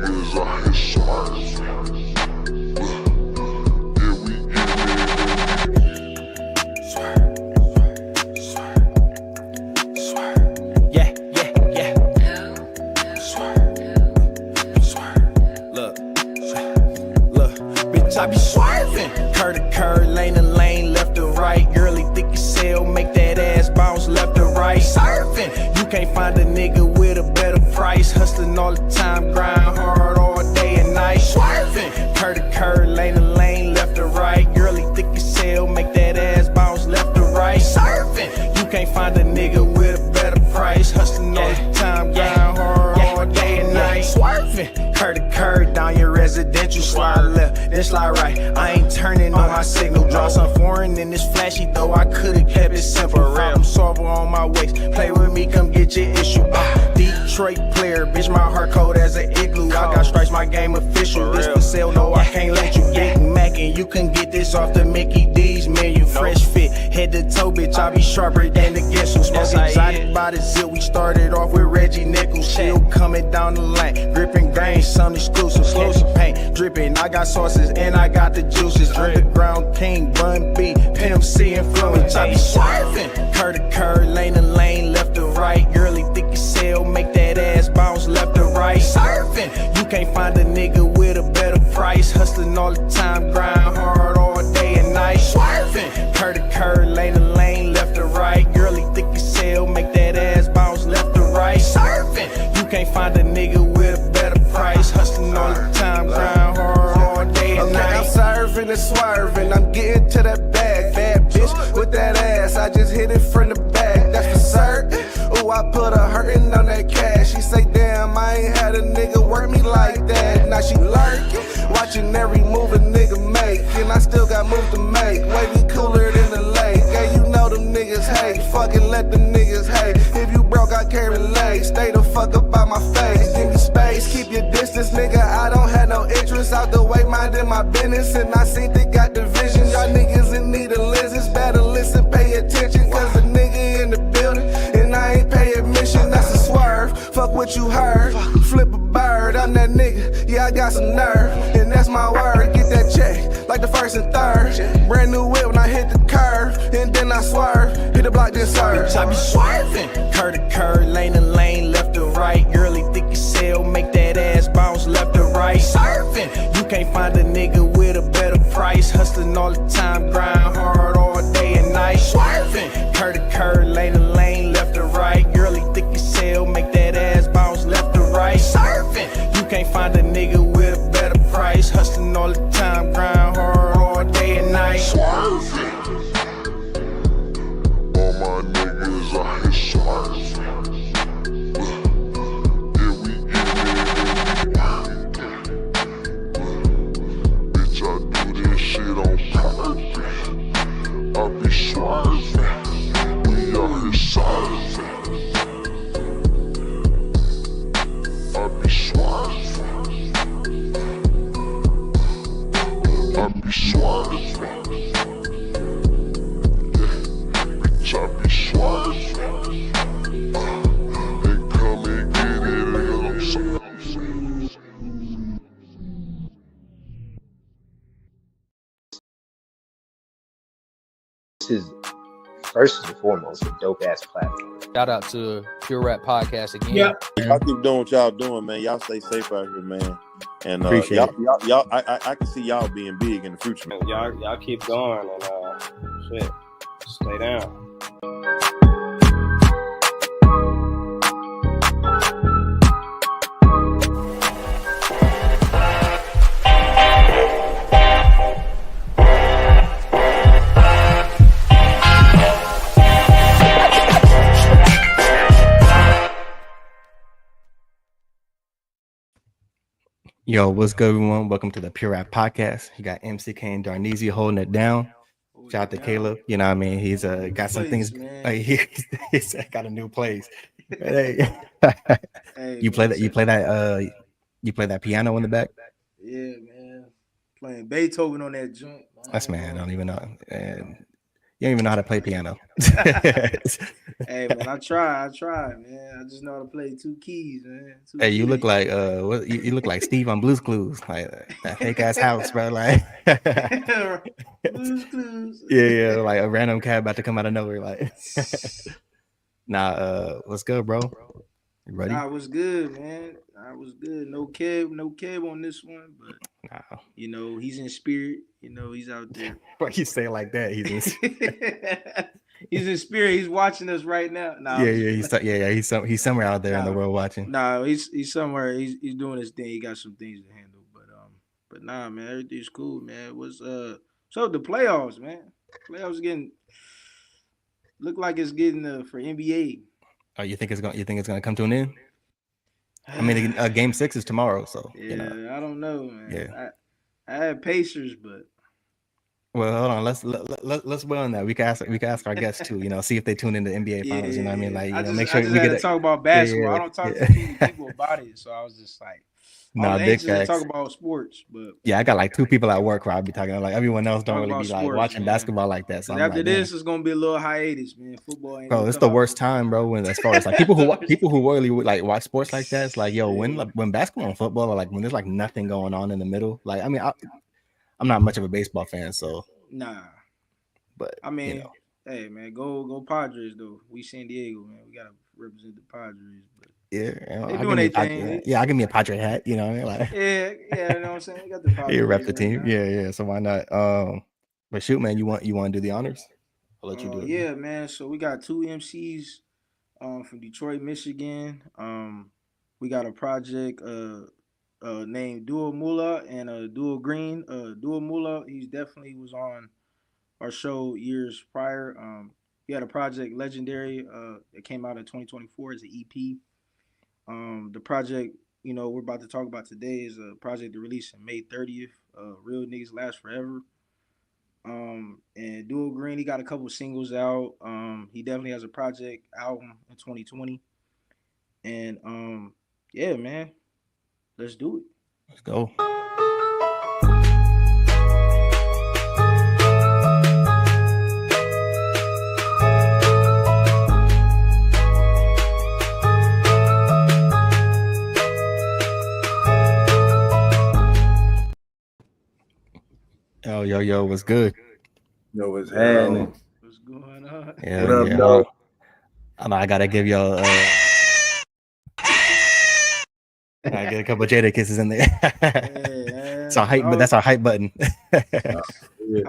niggas out here smart. I be swerving, curb to curb, lane to lane, left to right. Girly thick as hell, make that ass bounce left to right. Surfing, you can't find a nigga with a better price. Hustling all the time, grind hard all day and night. Swerving, curb to curb, lane to lane, left to right. Girly thick as hell, make that ass bounce left to right. Surfing, you can't find a nigga with a better price. Hustling all the time, grind hard all day and night. Swerving, curb to curb, down your residential, slide left, then slide right. I ain't turning on my signal. Draw some foreign in this flashy, though I could've kept it simple. Problem solver on my waist, play with me, come get your issue. Detroit player, bitch, my heart cold as an igloo. I got stripes, my game official. This for sale, no, I can't let you. Big Mac, and you can get this off the Mickey D's menu. Fresh fit, head to toe, bitch, I be sharper than the guess who. Smoking exotic by the zip. We started off with Reggie Nichols, still coming down the lane, gripping grains, some exclusive, close paint, dripping. I got sauces and I got the juices. Underground king, Bun B, Pimp C influence. I be swerving, curb to curb, lane to lane, left to right. Girly thick as hell, make that ass bounce left to right. Surfing, you can't find a nigga with a better price. Hustling all the time, grind hard all day and night. Swerving, curb to curb, lane to lane, left to right. Girly thick as hell, make that ass bounce left to right. Surfing, you can't find a nigga with a better price. Hustling all the time, grind hard all day and night. I'm serving and swerving, I'm getting to that bag. Bad bitch with that ass, I just hit it from the back, that's for certain. Ooh, I put a hurtin' on that cash. She say, damn, I ain't had a nigga work me like that. Now she lurking, watching every move a nigga make. And I still got moves to make, way be cooler than the lake. Yeah, you know them niggas hate, fucking let them niggas hate. If you broke, I can't relate, stay the fuck up out my face. Give me space, keep your distance, nigga, I don't have no interest. Out the way, minding my business, and I seen they got division. Y'all niggas in need of lenses, better listen, pay attention. Cause a nigga in the building, and I ain't pay admission, that's a swerve. Fuck what you heard, flip a bird, I'm that nigga, yeah I got some nerve, and that's my word. Get that check, like the first and third. Brand new whip when I hit the curve, and then I swerve, hit the block then serve. I be swerving, curb to curb, lane to lane, left to right. Girly thick as hell, make that ass bounce left to right. Surfing, you can't find a nigga with a better price. Hustling all the time, grind hard all day and night. Swerving, curb to curb, lane to lane, left to right. Girly thick as hell, make that ass bounce left to right. Surfing, you can't find a nigga with a better price. Hustling all the time, grind hard all day and night. Swerving, all my niggas out here swerving. I be swerving, we out here swerving. I be swerving, I be swerving. Yeah, bitch, I be swerving. They come and get it, nigga, I'm sorry. This is first and foremost a dope ass platform. Shout out to Pure Rap Podcast again. Yeah. Y'all keep doing what y'all doing, man. Y'all stay safe out here, man. And Appreciate y'all, I can see y'all being big in the future, man. Y'all keep going and shit, stay down. Yo, what's good, everyone? Welcome to the Pure Rap Podcast. You got MCK and Darneezy holding it down. Shout out to Caleb. You know what I mean? He's got some things. Like, he's got a new place. Hey. You play that piano in the back? Yeah, man. Playing Beethoven on that joint. That's man, I don't even know. And You don't even know how to play piano. Hey man, I try, man. I just know how to play two keys, man. Hey, you look like what you look like Steve on Blue's Clues, like that fake ass house, bro. Like Blues Clues. yeah, like a random cat about to come out of nowhere. Like what's good, bro? You ready? Nah, was good, man. I was good. No Kev on this one, but Nah. you know, he's in spirit. You know, he's out there. Why you say it like that? He's in He's in spirit. He's watching us right now. Nah, he's somewhere out there in the world watching. Nah, he's somewhere. He's doing his thing. He got some things to handle. But nah, man, everything's cool, man. So the playoffs, man. Playoffs look like it's getting for NBA. Oh, you think it's gonna come to an end? I mean, game 6 is tomorrow, so yeah, you know. I don't know, man. Yeah. I had Pacers, but well, hold on. Let's well on that. We can ask our guests too. You know, see if they tune into NBA finals. You know what I mean? Like, make sure we get to talk about basketball. I don't talk to too many people about it, so I was just like, big facts. To talk about sports, but yeah, I got like 2 people at work where I'll be talking. Like everyone else don't really be like watching basketball like that. So after this, it's gonna be a little hiatus, man. Football ain't. Bro, it's the worst time, bro. When as far as like people who really like watch sports like that, it's like, yo, when basketball and football are like when there's like nothing going on in the middle. Like, I mean, I'm not much of a baseball fan, so nah. But I mean, you know. Hey man, go Padres though. We San Diego, man. We gotta represent the Padres. But they doing their thing. Yeah, I'll give me a Padre hat. You know what I mean? Like, yeah, you know what I'm saying. We got the Padres. You rep the team. Yeah. So why not? But shoot, man, you want to do the honors? I'll let you do it. Yeah, man. So we got 2 MCs from Detroit, Michigan. We got a project named Duo Moolah and Duo Green. Duo Moolah, he definitely was on our show years prior. He had a project Legendary that came out in 2024 as an EP. The project, you know, we're about to talk about today is a project to release on May 30th. Real Niggas Last Forever. And Duo Green, he got a couple singles out. He definitely has a project album in 2020. And yeah, man, let's do it. Let's go. Yo, what's good? Yo, what's happening? What's going on? Yeah, what up, dog? I gotta give y'all I get a couple Jada kisses in there. Yeah, it's our hype, but that's our hype button. I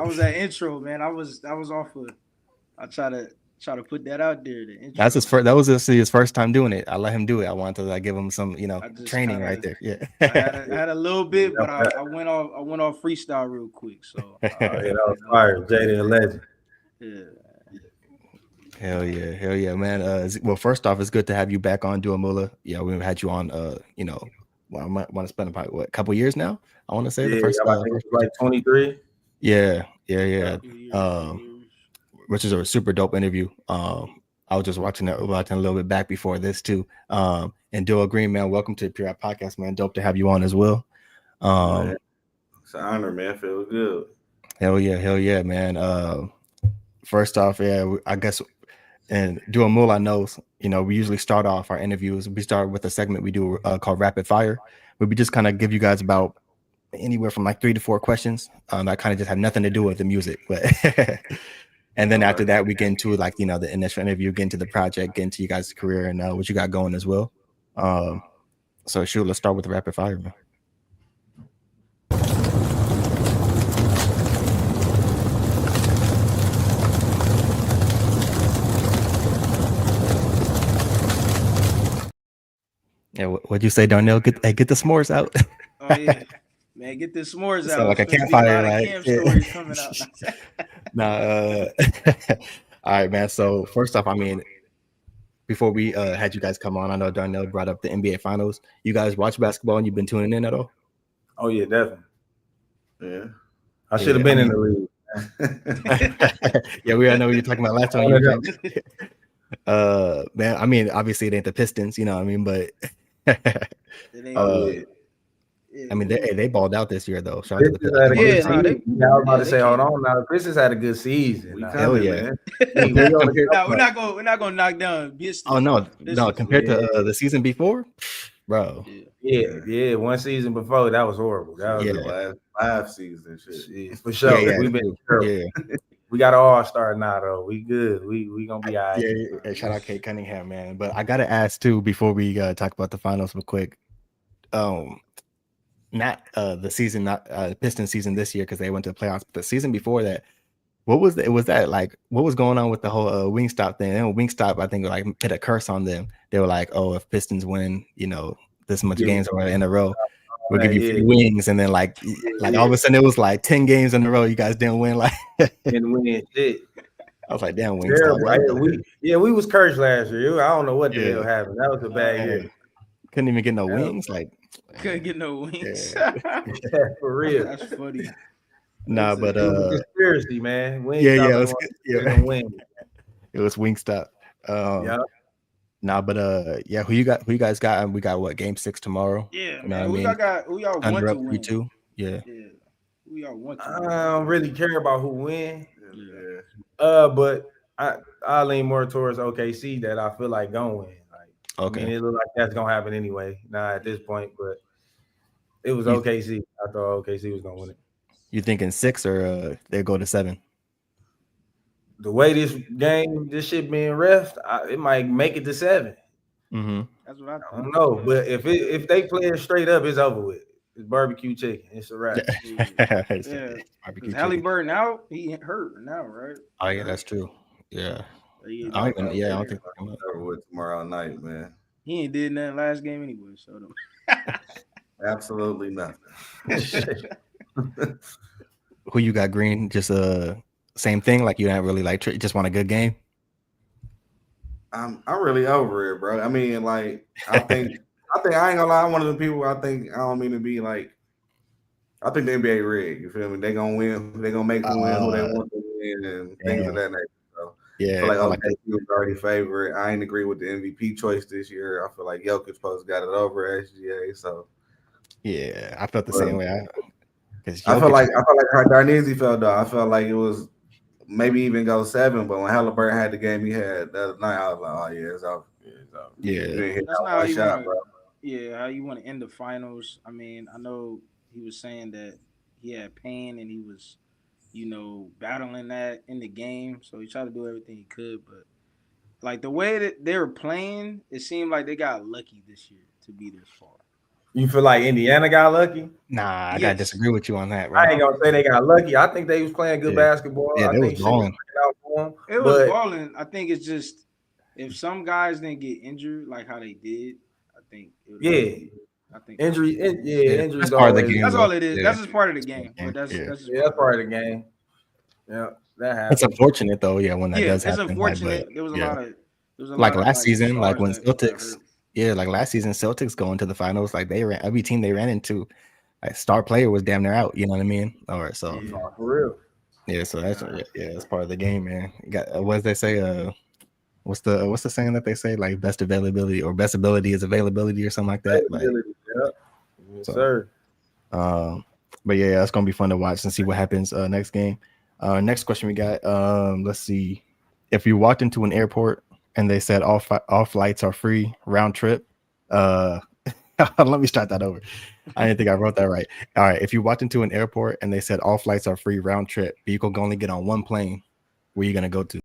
was that intro, man. I was off of. I try to put that out there. The intro. That's his first. That was his first time doing it. I let him do it. I wanted to like give him some, training right there. Yeah. I had a little bit, but I went off freestyle real quick. So yeah, that was fire. Jada, a legend. Yeah. Hell yeah, man. Well, first off, it's good to have you back on Duo Moolah. Yeah, we've had you on. I might want to spend about a couple years now. I want to say the first. I think it's like 23. Yeah. Which is a super dope interview. I was just watching a little bit back before this too. And Duo Green, man, welcome to the Pure Rap Podcast, man. Dope to have you on as well. It's an honor, man. Feels good. Hell yeah, man. First off, I guess. And Duo Moolah knows, we usually start off our interviews. We start with a segment we do called Rapid Fire, where we just kind of give you guys about anywhere from like 3 to 4 questions that kind of just have nothing to do with the music. But and then after that, we get into like, the initial interview, get into the project, get into you guys' career and what you got going as well. So shoot, let's start with the Rapid Fire, man. Yeah, what'd you say, Darnell? Get the s'mores out. Oh yeah, man, get the s'mores out. Like a campfire, like camp stories coming out. All right, man. So first off, I mean, before we had you guys come on, I know Darnell brought up the NBA Finals. You guys watch basketball and you've been tuning in at all? Oh yeah, definitely. Yeah, I should have been in the league. Yeah, we all know what you're talking about last time. Man, I mean, obviously it ain't the Pistons, you know what I mean, but it Yeah, I mean, they balled out this year though. Shout out to the Pistons had a good Yeah, nah, season. they- I was about yeah, to they say, hold came. on now. Pistons had a good season. We Nah. Hell coming, yeah. man. We on the No, we're not gonna knock down Pistons. Oh no, Pistons, compared yeah. to the season before, bro. Yeah. One season before that was horrible. That was Yeah. The last 5 seasons, shit. shit, for sure. Yeah, We been true. terrible. Yeah. We got an all-star now though. We good. We gonna be all right. Yeah, shout out Kate Cunningham, man. But I gotta ask too before we talk about the finals real quick. Not the season, not Pistons season this year because they went to the playoffs, but the season before that, what was that like? What was going on with the whole Wingstop thing? And Wingstop, I think, like put a curse on them. They were like, "Oh, if Pistons win, this much games or in a row, we'll give you free wings." And then like all of a sudden, it was like 10 games in a row. You guys didn't win. Like Didn't win shit. I was like, "Damn, Wingstop." Terrible. We was cursed last year. I don't know what the hell happened. That was a bad year. Couldn't even get no wings. Like couldn't get no wings. For real. That's funny. Nah, but it was a conspiracy, man. It was Wingstop. Nah, but who you guys got? We got what, game 6 tomorrow? Yeah, you know man. Who y'all want to win? 3-2. Yeah. Who y'all want to I win? don't really care about who win. Yeah. But I lean more towards OKC that I feel like gonna win. Okay. I mean, it looks like that's gonna happen anyway. At this point, but it was OKC. I thought OKC was gonna win it. You thinking 6 or they go to 7? The way this shit being refed, it might make it to 7. Mm-hmm. That's what I don't know, but if they play it straight up, it's over with. It's barbecue chicken. It's a wrap. Because Halliburton out, he hurt now, right? Oh yeah, that's true. Yeah. I don't think over with tomorrow night, man. He ain't did nothing last game anyway, so Absolutely nothing. Who you got, Green? Just same thing. Like you don't really like just want a good game. I'm really over it, bro. I mean, like I think I ain't gonna lie. I'm one of the people. I don't mean to be like. I think the NBA rigged. You feel me? They gonna win. They gonna make them win who they want to win and things of that nature. So yeah, I feel like OKC was already favorite. I ain't agree with the MVP choice this year. I feel like Jokic supposed got it over SGA. So yeah, I felt the same way. I felt like how Darnese felt though. I felt like it was maybe even go 7, but when Halliburton had the game he had the other night, I was like, oh yeah, it's out. Yeah, that's not how you want to. Yeah, how you want to end the finals. I mean, I know he was saying that he had pain and he was, battling that in the game. So he tried to do everything he could, but like the way that they were playing, it seemed like they got lucky this year to be this far. You feel like Indiana got lucky? Nah, I gotta disagree with you on that. Bro. I ain't gonna say they got lucky. I think they was playing good basketball. Yeah, they was balling. It was balling. I think it's just if some guys didn't get injured like how they did, I think. I think injury. Injury. That's part of the game. That's all it is. That's just part of the game. But that's just part of the game. Yeah, that happens. It's unfortunate though. Yeah, when that does happen. It's unfortunate. There was a lot of. Like last season, like when Celtics. Yeah, like last season, Celtics going to the finals. Like every team they ran into, like star player was damn near out. You know what I mean? Or so for real. Yeah, so that's part of the game, man. You got what does they say? What's the saying that they say? Like best availability or best ability is availability or something like that. Like, yes, sir. But yeah, it's gonna be fun to watch and see what happens next game. Next question we got. Let's see. If you walked into an airport and they said all flights are free round trip, let me start that over. I didn't think I wrote that right. All right, if you walked into an airport and they said all flights are free round trip, but you could only get on one plane, where you gonna go to?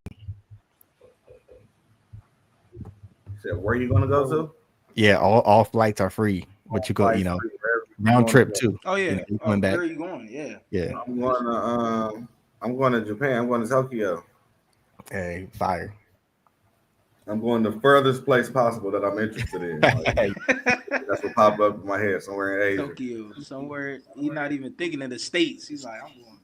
Where you gonna go to? Yeah, all flights are free, but you go, round trip too. Oh yeah, you coming back? Where are you going? Yeah. I'm going to Japan. I'm going to Tokyo. Hey, fire. I'm going the furthest place possible that I'm interested in. That's what popped up in my head, somewhere in Asia. Tokyo, somewhere he's not even thinking of the States. He's like, I'm going.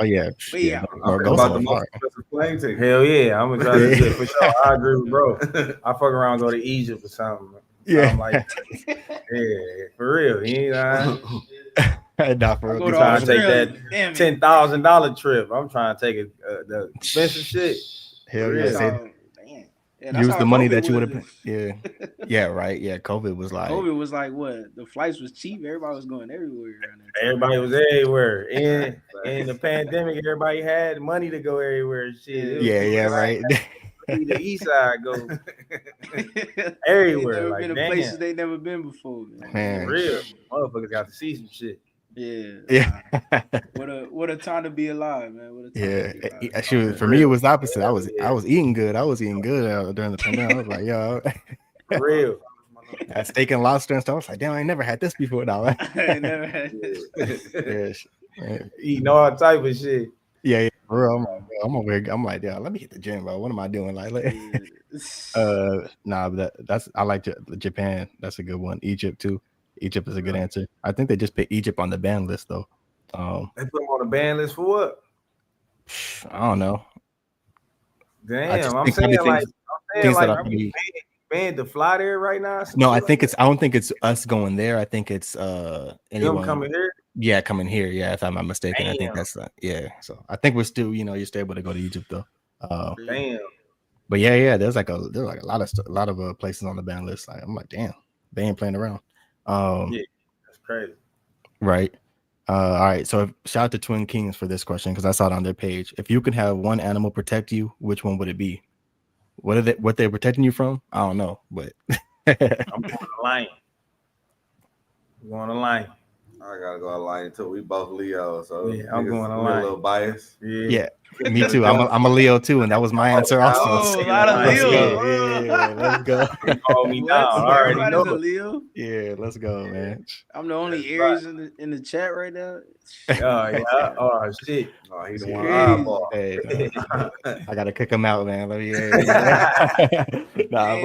Oh yeah, yeah. Or go about the most expensive plane ticket. Hell yeah, I'm gonna try to get for sure. I agree with bro. I fuck around and go to Egypt or something. Yeah, like for real. You know, not for real. I'm trying to take that $10,000 trip. I'm trying to take the expensive shit. Hell yeah. Yeah, use the money that you would have. Yeah, Yeah, right. Yeah, COVID was like COVID was like what? The flights was cheap. Everybody was going everywhere. Around that time. Everybody was everywhere. In the pandemic, everybody had money to go everywhere and shit. It was yeah, people right. the east side go everywhere. They never Like been to damn, places they never been before, man. Man. for real. Motherfuckers got to see some shit. Yeah. Yeah. What a time to be alive, man. What a time Yeah, to be alive. actually, for me it was the opposite. I was eating good. I was eating good during the pandemic. I was like, yo, For real. that steak and lobster and stuff. I was like, damn, I ain't never had this before. Now, I ain't never had this. Eating all type of shit. Yeah, for real. I'm over here. I'm like, yeah, let me hit the gym, bro. What am I doing? Like, nah, but that's I like Japan. That's a good one. Egypt too. Egypt is a good answer. I think they just put Egypt on the ban list though. They put them on the ban list for what? I don't know. Damn, I'm saying like banned to fly there right now. No, I think I don't think it's us going there. I think it's anyone coming here. Yeah, coming here. Yeah, if I'm not mistaken. Damn. I think that's yeah. So I think we're still, you're still able to go to Egypt though. Damn. But yeah, there's like a lot of places on the ban list. Like I'm like, damn, they ain't playing around. Yeah, that's crazy. Right. All right. So shout out to Twin Kings for this question because I saw it on their page. If you could have one animal protect you, which one would it be? What they're protecting you from? I don't know, but I'm going to lion. I'm going to lion. I gotta go a lion too. We both Leo, so yeah, I'm going to lion. A little bias. Yeah. Me too. I'm a Leo too, and that was my answer also. Oh, a lot of Leo. Yeah, let's go. Call me down. I already know. A Leo. Yeah, let's go, man. I'm the only Aries in the chat right now. Oh yeah. Oh shit. Oh, he's the one eyeball. Hey, I gotta kick him out, man. Let me. How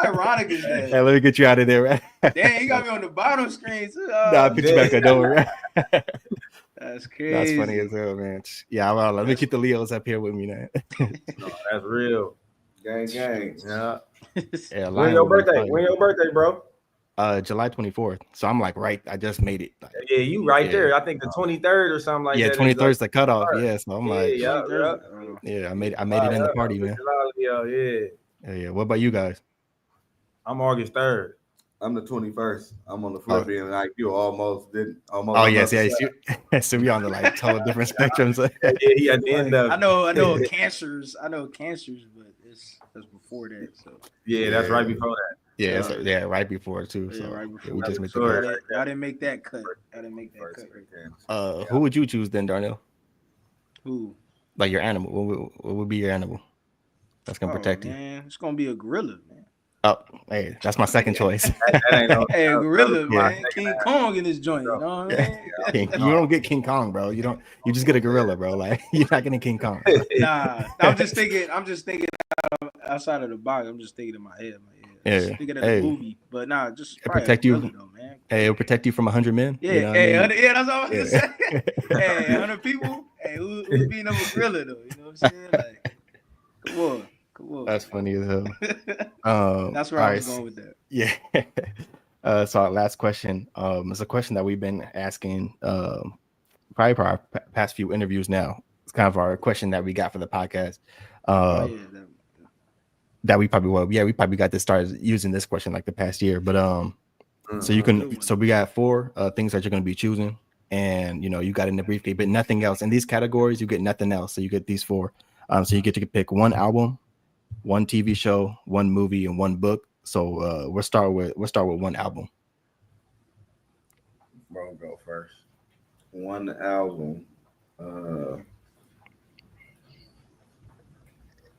ironic is that? Hey, let me get you out of there, man. Damn, you got me on the bottom screen too. I'll put you back there. Don't worry. That's crazy. That's funny as hell, man. Yeah, well, let me keep the Leos up here with me, man. No, that's real. Gang. Yeah. Yeah. When your birthday? When your birthday, bro? July 24th. So I'm like, right. I just made it. Like, yeah, you right there. I think the 23rd or something like that. Yeah, 23rd is the cutoff. Yeah, so I'm like, yeah. I made it in the party, man. Yeah. What about you guys? I'm August 3rd. I'm the 21st. I'm on the Floridian, like you almost didn't. Oh yes, so we on the like total different spectrums. Yeah. At the end of I know cancers, but that's before that. So yeah, that's right before that. Yeah, right before too. So right before. We just made the cut. I didn't make that cut. Who would you choose then, Darnell? Who? Like your animal. What would be your animal that's gonna protect you? Man, it's gonna be a gorilla, man. Oh, hey, that's my second choice. Hey, gorilla, man. King Kong in this joint. You know what I mean? You don't get King Kong, bro. You just get a gorilla, bro. Like you're not getting King Kong. Nah, I'm just thinking outside of the box. I'm just thinking in my head, like, thinking of the movie. But nah, just protect you, though, man. Hey, it'll protect you from 100 men. Yeah, you know that's all I'm gonna say. Hey, 100 people. Hey, who's being a gorilla though? You know what I'm saying? Like, come on. That's funny as hell. That's where I was going with that. Yeah. So our last question is a question that we've been asking probably for our past few interviews now. It's kind of our question that we got for the podcast. That we probably got to start using this question like the past year. But so we got 4 things that you're going to be choosing, and you got in the briefcase, but nothing else. In these categories, you get nothing else. So you get these 4. So you get to pick 1 album, 1 TV show, 1 movie, and 1 book. So we'll start with 1 album. Bro, go first. 1 album.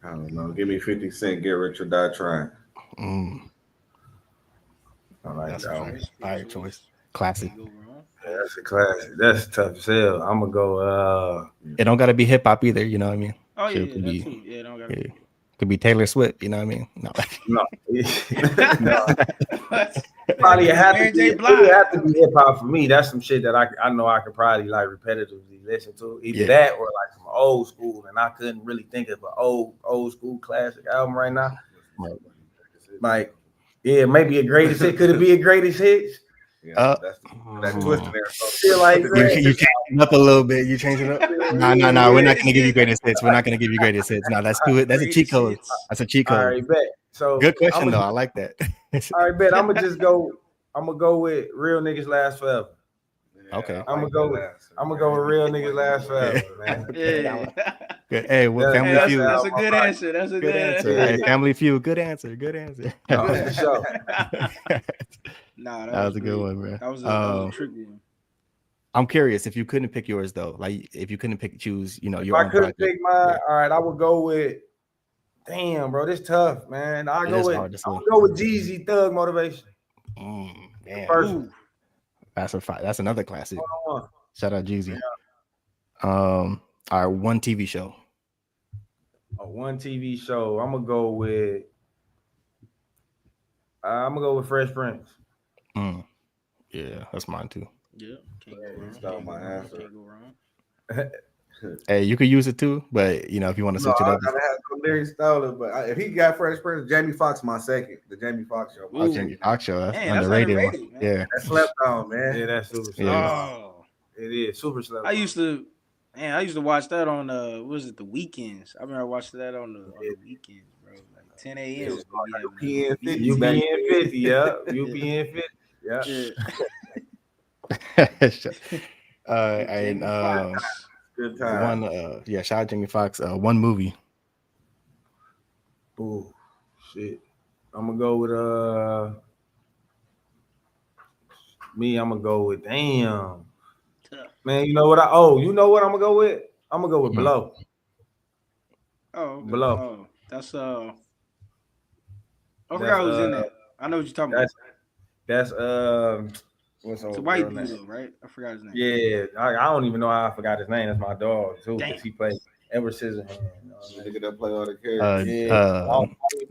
I don't know. Give me 50 Cent. Get Rich or Die Trying. I like that's that. Fire choice. Classic. Yeah, that's a classic. That's tough as hell. I'm gonna go. It don't gotta be hip hop either. You know what I mean? Oh yeah, could be, too. Yeah, don't gotta. Could be Taylor Swift. You know what I mean? No. Probably have to be hip hop for me. That's some shit that I know I could probably like repetitively listen to. Either that or like some old school, and I couldn't really think of an old school classic album right now. Like, yeah, maybe a greatest hit. Could it be a greatest hits? Yeah, that's that twist in there. So feel like you changed it up a little bit. You changed it up. No. We're not gonna give you greatest hits. We're not gonna give you greatest hits. No, that's too. That's a cheat code. That's a cheat code. All right, bet. So good question though. I like that. All right, bet. I'm gonna go with real niggas last forever. Okay. I'm gonna go with real niggas last forever, man. Good. Hey, well, That- Family that's Feud. That's a good answer. That's a Good answer. Hey, Family Feud. Good answer. Good answer. No, for sure. Nah, That was a good one, bro. That was a tricky one. I'm curious if you couldn't pick yours though, like if you couldn't choose, If your I own couldn't project. pick mine, all right, I would go with. Damn, bro, this tough, man. I It go is with. hard to I'll say. go with Jeezy Thug Motivation. Damn. First one. That's another classic. Hold on. Shout out Jeezy. All right, one TV show. One TV show. I'm gonna go with. Fresh Prince. Yeah, that's mine too. Yeah, Stole my answer. Can't go wrong. Hey, you could use it too, but if you want to switch it up, I gotta have some lyrics stolen. But if he got Fresh Prince, Jamie Foxx my second. The Jamie Foxx show. Jamie Foxx show. That's Man, that's underrated. underrated, man. Yeah, That slept on, man. Yeah, that's super. Yeah. Oh, It is super slow. I used to watch that on what was it, the weekends? I remember watching that on the weekends, bro. Like 10 a.m. UPN 50, yeah. UPN 50, yeah. And Good time. shout out Jamie Foxx. One movie. Ooh, shit. I'm gonna go with me. I'm gonna go with damn. Man, you know what I'm gonna go with? I'm gonna go with Blow. Oh, okay. Blow. Oh, that's I forgot who's in that. I know what you're talking about. That's what's It's a white dude, though, right? I forgot his name. Yeah, I don't even know how I forgot his name. That's my dog too. Damn. Because he played Edward Scissorhands. Nigga that play all the characters.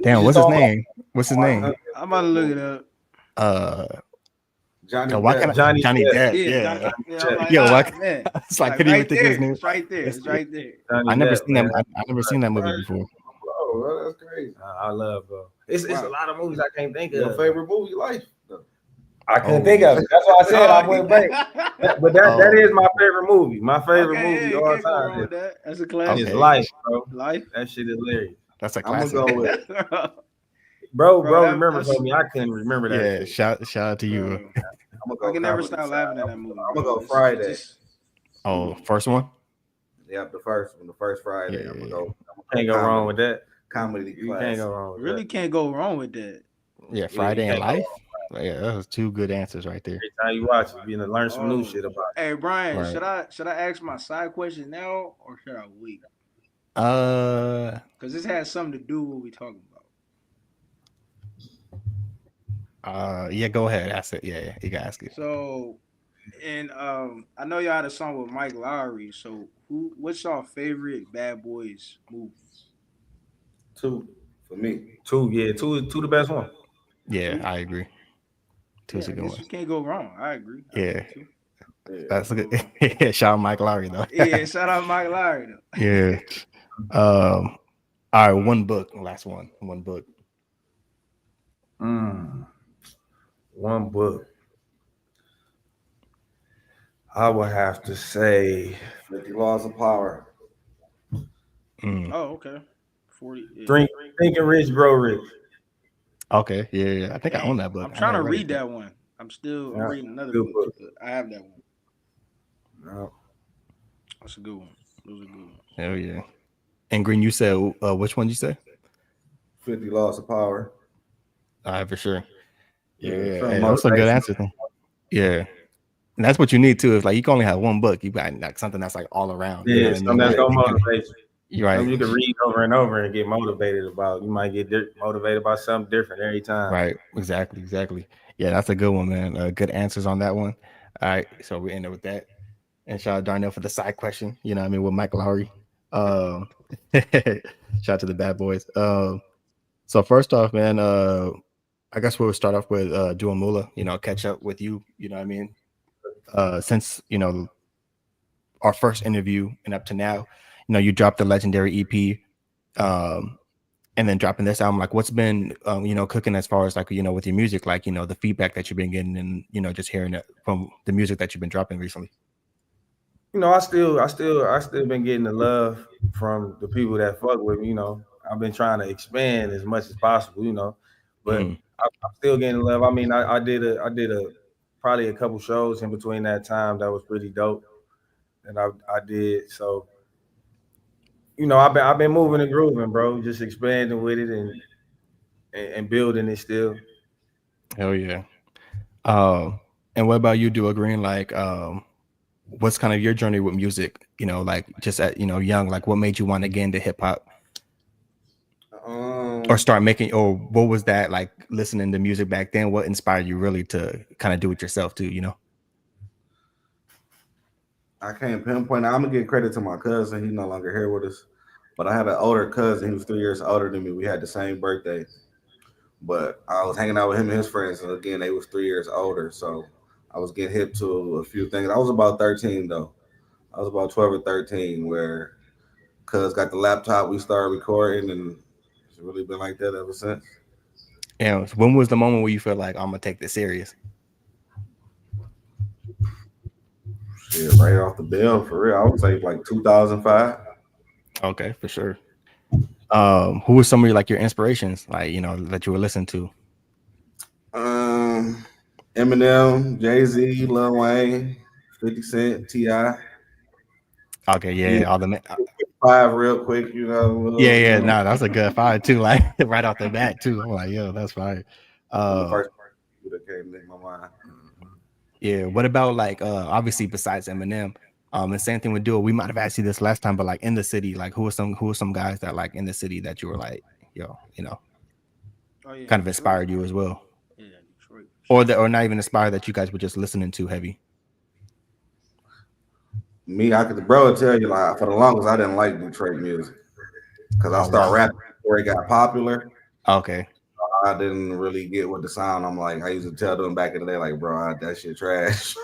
Damn, what's his name? What's his name? I'm about to look it up. Johnny Johnny Depp. Yeah. I'm like, Yo, man. it's like couldn't even think of his name. It's right there. It's right there. I never seen that. I never seen that movie before. Bro, that's crazy. I love Bro. It's a lot of movies I can't think of. Your favorite movie, life? I couldn't think of it. That's why I said I went back. But that is my favorite movie. My favorite movie of all time. That's a classic. It's Life, bro. Life. That shit is hilarious. That's a classic. I'm gonna go with Bro, remember something? I couldn't remember that. Yeah, shout out to you. I can never stop laughing at that movie. I'm gonna go Friday. First one? Yep, the first one, the first Friday. Yeah. I'm gonna go. Can't go wrong with that. Comedy You class. can't go wrong with Really can't go wrong with that. Yeah, Friday and Life. Yeah, that was two good answers right there. Every time you watch it, you're gonna learn some new shit about it. Hey Brian, Right. should I ask my side question now or should I wait? Because this has something to do with what we talking about. Yeah, go ahead. Ask it. Yeah, you can ask it. So, and I know y'all had a song with Mike Lowry. So, what's y'all favorite Bad Boys movie? Two for me. Two the best one. Yeah, I agree. Two's a good one. You can't go wrong. I agree. Yeah. That's a good. Shout out Mike Lowry though. Yeah, shout out Mike Lowry though. Yeah. All right, one book. Last one. One book. One book. I would have to say 50 Laws of Power. Oh, okay. 40. Yeah. Think and Rich, Grow Rich. Okay. Yeah. I think I own that book. I'm trying to read that one. I'm reading another book. But I have that one. No. That's a good one. Those are good ones. Hell yeah. And Green, you said which one did you say? 50 Laws of Power. All right, for sure. Yeah, Hey, that's a good answer. Yeah. And that's what you need too. Is like you can only have one book. You got like something that's like all around. Yeah, something that's gonna motivate you. You're right. You can read over and over and get motivated about. You might get motivated about something different every time. Right. Exactly. Yeah, that's a good one, man. Good answers on that one. All right, so we ended with that. And shout out Darnell for the side question. You know what I mean, with Mike Lowry. Shout out to the Bad Boys. So first off, man, I guess we'll start off with Duo Moolah, catch up with you, you know what I mean? Since, our first interview and up to now, you dropped the legendary EP, and then dropping this album. Like, what's been, cooking as far as like, with your music, like, the feedback that you've been getting and, just hearing it from the music that you've been dropping recently? I still been getting the love from the people that fuck with me. I've been trying to expand as much as possible, but I'm still getting love. I mean, I did a probably a couple shows in between that time that was pretty dope, and I did so. I've been moving and grooving, bro. Just expanding with it and building it still. Hell yeah. And what about you, Duo Green? Like, what's kind of your journey with music? Like just at young, like what made you want to get into hip hop or start making, or what was that like listening to music back then? What inspired you really to kind of do it yourself too? I can't pinpoint. I'm gonna give credit to my cousin. He's no longer here with us, but I had an older cousin. He was 3 years older than me. We had the same birthday, but I was hanging out with him and his friends, and again, they was 3 years older. So I was getting hip to a few things. I was about 13 though. I was about 12 or 13 where cuz got the laptop. We started recording, and it's really been like that ever since. And when was the moment where you feel like I'm gonna take this serious? Shit, right off the bell, for real. I would say like 2005. Okay, for sure. Who were some of your inspirations, like that you were listening to? Eminem, Jay-Z, Lil Wayne, 50 Cent, T.I. Okay, yeah, all the five real quick, yeah, no, that's a good five too, like right off the bat too. I'm like, yo, that's fine. The first that came in my mind. Yeah, what about like obviously besides Eminem, and same thing with Duo. We might have asked you this last time, but like in the city, like who are some guys that like in the city that you were like, yo, kind of inspired you as well? Yeah, Detroit. Or not even inspired, that you guys were just listening to heavy? Me, I could tell you, like, for the longest I didn't like Detroit music because I started rapping before it got popular. Okay. I didn't really get with the sound. I'm like, I used to tell them back in the day, like, bro, that shit trash.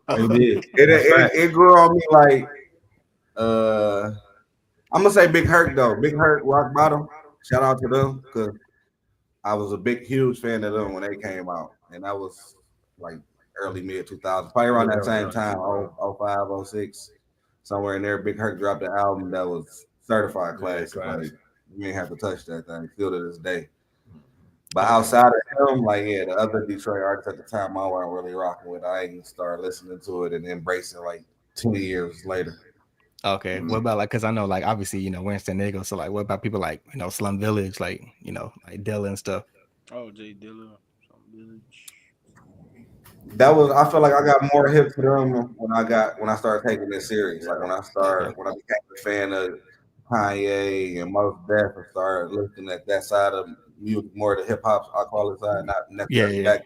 It grew on me like, I'm gonna say Big Hurt though. Big Hurt, Rock Bottom. Shout out to them because I was a huge fan of them when they came out, and that was like early mid 2000s, probably around that same time, 05, 06, somewhere in there. Big Hurt dropped an album that was certified classic. Like, you ain't have to touch that thing still to this day. But outside of him, like, yeah, the other Detroit artists at the time I wasn't really rocking with. I ain't started listening to it and embracing like 20 years later. Okay. What about like, because I know like obviously we're in San Diego, so like what about people like Slum Village, like like Dilla and stuff? Oh, Jay Dilla, Slum Village. That was, I feel like I got more hip to them when I started taking this serious. Like when I became a fan of Kanye and Mos Def and started looking at that side of music, more the hip hop, I call it side, not necessarily back.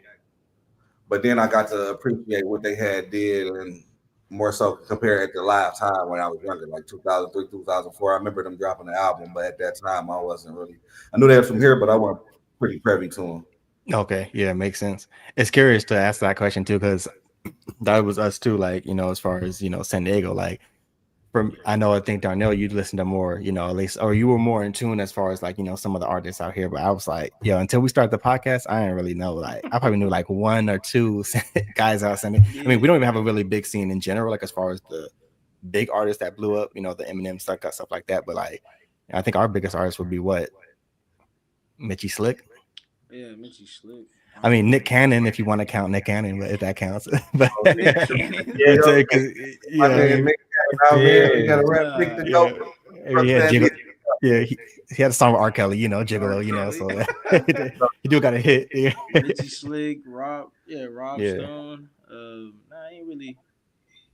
But then I got to appreciate what they had did, and more so compared to the live time when I was younger, like 2003, 2004. I remember them dropping the album, but at that time I wasn't really. I knew they were from here, but I wasn't pretty privy to them. Okay, yeah, makes sense. It's curious to ask that question too, because that was us too. Like as far as San Diego, like I think Darnell, you'd listen to more, at least, or you were more in tune as far as like some of the artists out here. But I was like, until we start the podcast, I didn't really know. Like I probably knew like one or two guys out San Diego. I mean, we don't even have a really big scene in general, like as far as the big artists that blew up, the Eminem stuff like that. But like, I think our biggest artist would be what, Mitchie Slick. Yeah, Mitchie Slick. I mean, Nick Cannon, if you want to count Nick Cannon, if that counts. But Nick Cannon. He had a song with R. Kelly, Gigolo, so he do got a hit. Mitchie Slick, Rob Stone. I ain't really.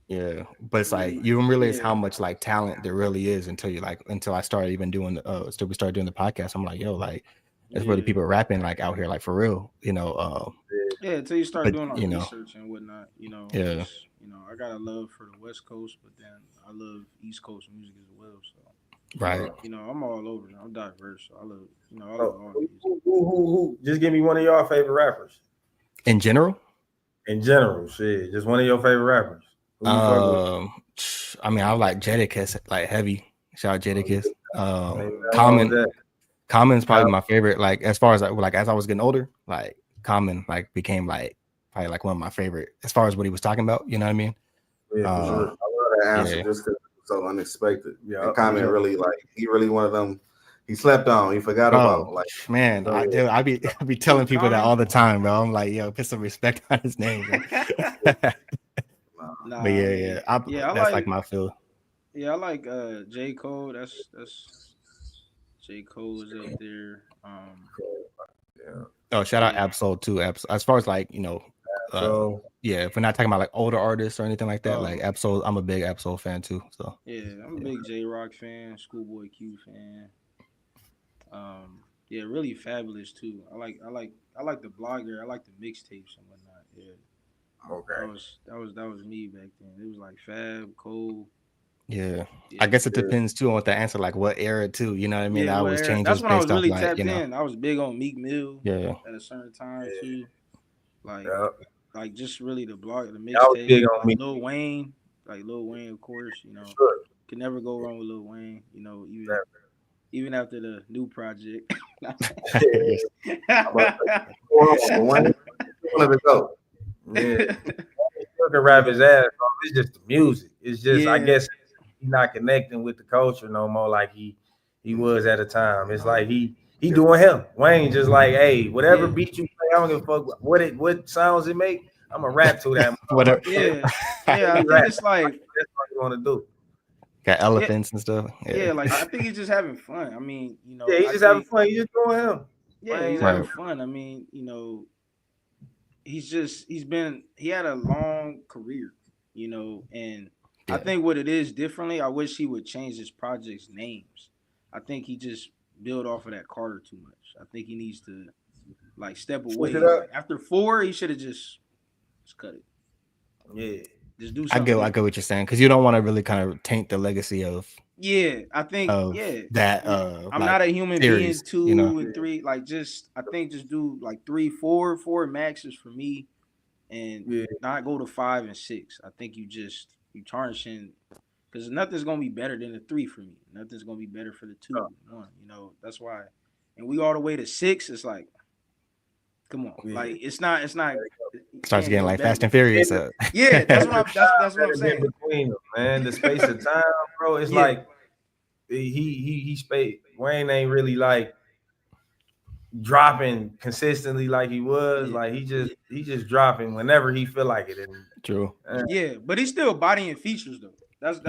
Yeah, but it's like you don't realize how much like talent there really is until I started even doing still we started doing the podcast. I'm like, yo, like there's really people rapping like out here, like for real, until you start doing all research and whatnot, Yeah. I got a love for the West Coast, but then I love East Coast music as well. So right, I'm all over. I'm diverse. So I love, I love all music. Who? Just give me one of y'all favorite rappers. In general, shit. Just one of your favorite rappers. I mean, I like Jadakiss, like heavy. Shout out Jadakiss. Common's probably my favorite. Like as far as like as I was getting older, like Common like became like probably like one of my favorite as far as what he was talking about. You know what I mean? Yeah, for sure. I love that answer just because it's so unexpected. Yeah, and Common really like he really one of them he slept on. He forgot about like man. I be telling people that all the time, bro. I'm like, yo, put some respect on his name, bro. Nah, But yeah, that's like my feel. Yeah, I like J. Cole. That's J. Cole is up there. Oh, shout out Absol too. Absol. As far as like, yeah, if we're not talking about like older artists or anything like that, like Absol, I'm a big Absol fan too. So yeah, I'm a big J Rock fan, Schoolboy Q fan. Yeah, really Fabulous too. I like the blogger. I like the mixtapes and whatnot. Yeah. Okay. That was me back then. It was like Fab, Cole. Yeah. I guess it depends too on what the answer, like what era too. You know what I mean? Yeah, that always changes. That's when I was based off, really like, tapped you know. in. I was big on Meek Mill. Yeah. At a certain time too. Like, like just really the blog, the big mixtape. on me. Lil Wayne, like Lil Wayne, of course. You know, can never go wrong with Lil Wayne. You know, even after the new project. Yeah. He can rap his ass off. It's just the music. It's just I guess he's not connecting with the culture no more like he was at a time. It's like he doing him. Wayne just like, hey, whatever beat you play, I don't give a fuck what sounds it make. I'm gonna rap to that. Whatever. Yeah, I think it's like that's what you want to do. Got elephants and stuff. Yeah, like I think he's just having fun. I mean, you know, he's just having fun. He's just doing him. Yeah, he's having fun. I mean, you know, he had a long career, you know, and I think what it is differently, I wish he would change his projects' names. I think he just built off of that Carter too much. I think he needs to like step away. Like, after 4, he should have just cut it. Yeah. Just do I something. get what you're saying, because you don't want to really kind of taint the legacy of I think that I'm like, not a human series, being 2 you know? and 3. Like just do like 3, 4 maxes for me, and not go to 5 and 6. I think you tarnishing, because nothing's gonna be better than the 3 for me. Nothing's gonna be better for the 2, 1. You know, that's why. And we all the way to 6. It's like, come on, like it's not. Starts getting like Fast and Furious. Yeah, that's what I'm saying. Between them, man, the space of time, bro. It's like he Wayne ain't really like dropping consistently like he was. Like he just dropping whenever he feel like it. And true. Yeah, but he's still bodying features though. That's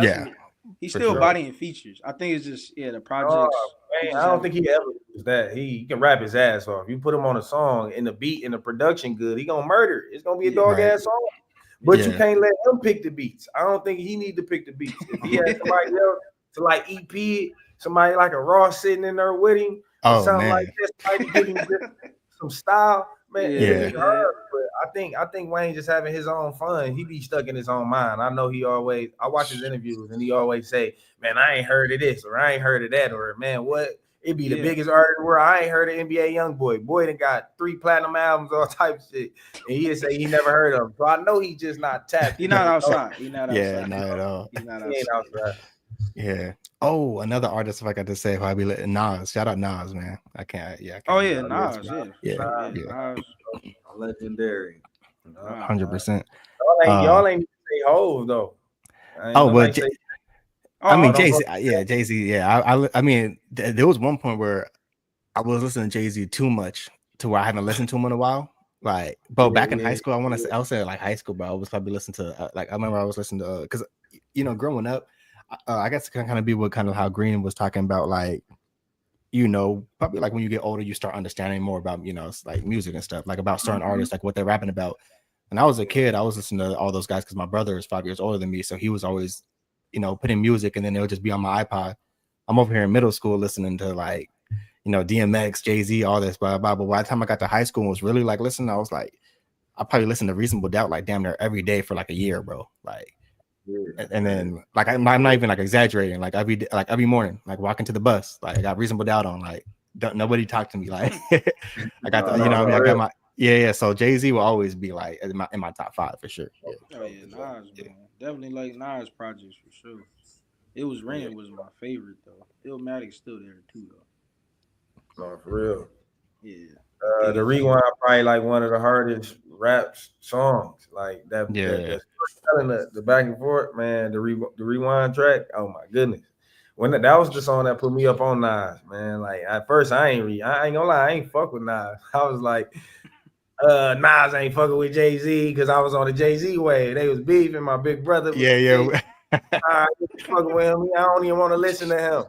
he's still bodying features. I think it's just the projects. Man, I don't think he ever was that. He can rap his ass off. You put him on a song and the beat and the production good, he gonna murder. It's gonna be a dog ass song. But you can't let him pick the beats. I don't think he need to pick the beats. If he had somebody else to like EP it, somebody like a Ross sitting in there with him, something like this, somebody giving some style, man. It's hard, but I think Wayne just having his own fun. He be stuck in his own mind. I know I watch his interviews and he always say, man, I ain't heard of this, or I ain't heard of that, or man, what? It be the biggest artist in the world. I ain't heard of NBA Youngboy. Boy done got 3 platinum albums, all type of shit. And he say he never heard of them. So I know he just not tapped. He not outside. He not outside. Yeah, not at all. He's not outside. Yeah. Oh, another artist, if I got to say, who I be letting Nas. Shout out Nas, man. I can't. Nas. Nas. Legendary. 100%. Y'all ain't say Hov though. I mean, Jay-Z. Yeah, Jay-Z. Yeah, I mean, there was one point where I was listening to Jay-Z too much to where I haven't listened to him in a while. Like, bro, back in high school, I would say like high school, bro. I was probably listening to I remember I was listening to because you know, growing up, I guess it can kind of be what kind of how Green was talking about, like, you know, probably like when you get older, you start understanding more about, you know, like music and stuff, like about certain artists, like what they're rapping about. And I was a kid, I was listening to all those guys because my brother is 5 years older than me, so he was always, you know, putting music, and then it would just be on my iPod. I'm over here in middle school listening to like, you know, DMX, Jay-Z, all this, blah, blah, blah. But by the time I got to high school and was really like listening, I was like, I probably listened to Reasonable Doubt like damn near every day for like a year, bro. Like, and then like I'm not even like exaggerating. Like every morning, like walking to the bus, like I got Reasonable Doubt on. Like nobody talked to me. Like I got the, you know, I got my So Jay-Z will always be like in my top 5 for sure. Nas, man. Definitely like Nas projects for sure. It Was Raining was my favorite though. Illmatic's still there too though. No, for real. Yeah. The Rewind probably like one of the hardest rap songs. Like that. Telling the back and forth, man. The Rewind track. Oh my goodness. when that was the song that put me up on Nas, man. Like at first, I ain't gonna lie, I ain't fuck with Nas. I was like, Nas ain't fucking with Jay-Z because I was on the Jay-Z wave. They was beefing. My big brother was fucking with him. I don't even want to listen to him.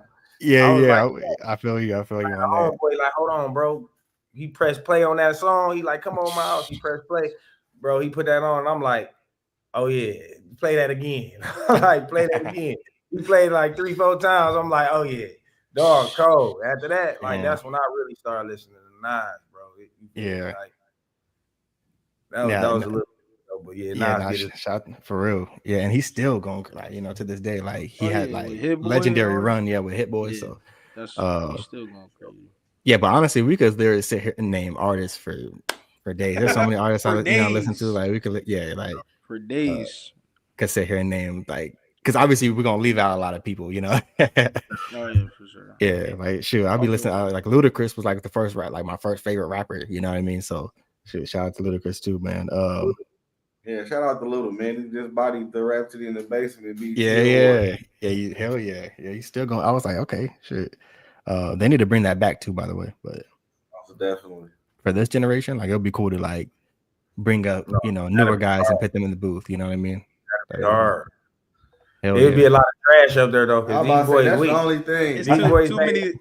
I feel you on that. Homeboy, like, hold on, bro. He pressed play on that song. He like, come on my house. He pressed play, bro. He put that on. And I'm like, oh yeah, play that again. Like, play that again. He played like 3-4 times. I'm like, oh yeah, dog cold. After that, like that's when I really started listening to Nas, bro. That was a little, but Nas shout for real. Yeah, and he's still going like to this day. Like he had like legendary run, with Hit Boy. So that's still going crazy. Yeah, but honestly, we could literally sit here and name artists for days. There's so many artists I listen to. Like we could, for days. Could sit here and name like, because obviously we're gonna leave out a lot of people, Oh yeah, for sure. Yeah, like shoot, I'll be listening. Like Ludacris was like the first like my first favorite rapper. You know what I mean? So shout out to Ludacris too, man. Yeah, shout out to Luda, man. He just bodied the Rhapsody in the basement. Hell yeah. He's still going. I was like, okay, shit. They need to bring that back too, by the way. But definitely for this generation, like it'll be cool to like bring up newer guys and put them in the booth. You know what I mean? It'd be a lot of trash up there though. Because these boys, that's the only thing. It's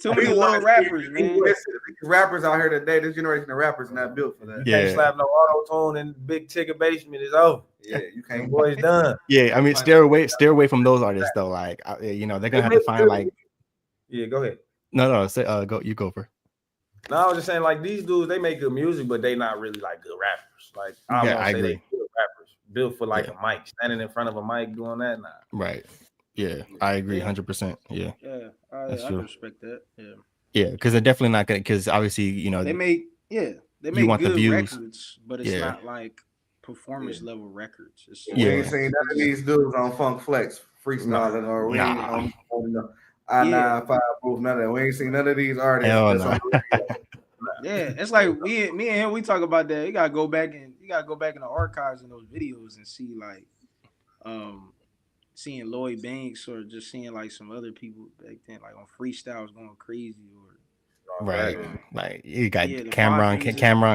too many little rappers, man. These rappers out here today, this generation of rappers not built for that. You can't slap no auto tune in big ticket basement. It's over. Yeah, you can't. Boys done. Yeah, I mean, steer away from those artists though. Like, they're gonna have to find like. Yeah, go ahead. No, say you go for. No, I was just saying like these dudes, they make good music, but they not really like good rappers. Like I agree. They good rappers built for like a mic, standing in front of a mic doing that. Nah. Right. Yeah, I agree 100%. Yeah. Yeah, I can respect that. Yeah. Yeah, because they're definitely not gonna. Because obviously, they make want good the views. records, but it's not like performance level records. We ain't seen none of these dudes on Funk Flex freestyling or we ain't on I-95 booth, none of that. We ain't seen none of these artists. Yeah, it's like me and him. We talk about that. You gotta go back in the archives in those videos and see like, seeing Lloyd Banks or just seeing like some other people back then, like on freestyles going crazy or right. Like you got Cameron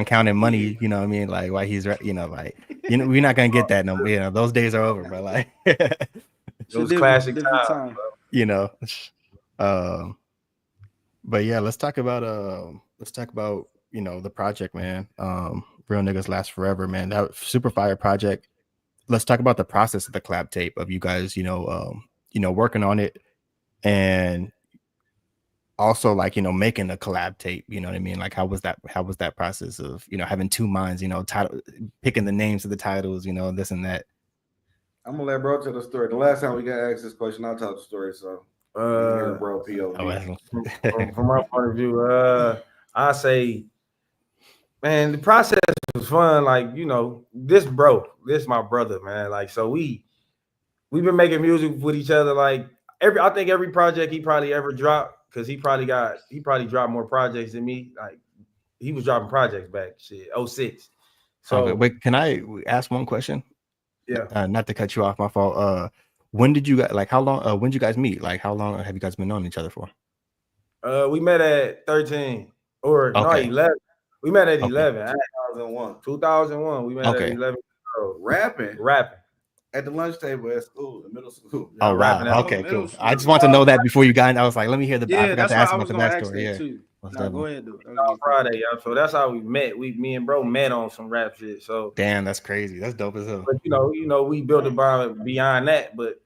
counting money. You know what I mean? Like why he's like we're not gonna get that no. Those days are over, bro. Like those classic times, but yeah, let's talk about the project, man. Real Niggas Last Forever, man. That super fire project. Let's talk about the process of the collab tape of you guys, working on it, and also like making a collab tape. You know what I mean? Like how was that process of having two minds? Title, picking the names of the titles. This and that. I'm gonna let bro tell the story. The last time we got asked this question, I'll tell the story. So, bro, POV. From my point of view, I say, man, the process was fun. Like this my brother, man. Like so, we've been making music with each other. Like I think every project he probably ever dropped, because he probably dropped more projects than me. Like he was dropping projects back 06. So wait, can I ask one question? Yeah. Not to cut you off, my fault. When did you guys how long? When did you guys meet? Like how long have you guys been knowing each other for? We met at 13 or 11. We met at 11. 2001. We met at 11. Rapping at the lunch table at school, in middle school. Oh, wow. Okay, cool. I just want to know that before you got in. I was like, let me hear I forgot to ask about the backstory. Yeah. Go ahead, dude. Friday, y'all. So that's how we met. Me and bro met on some rap shit. So damn, that's crazy. That's dope as hell. But we built a bond beyond that. But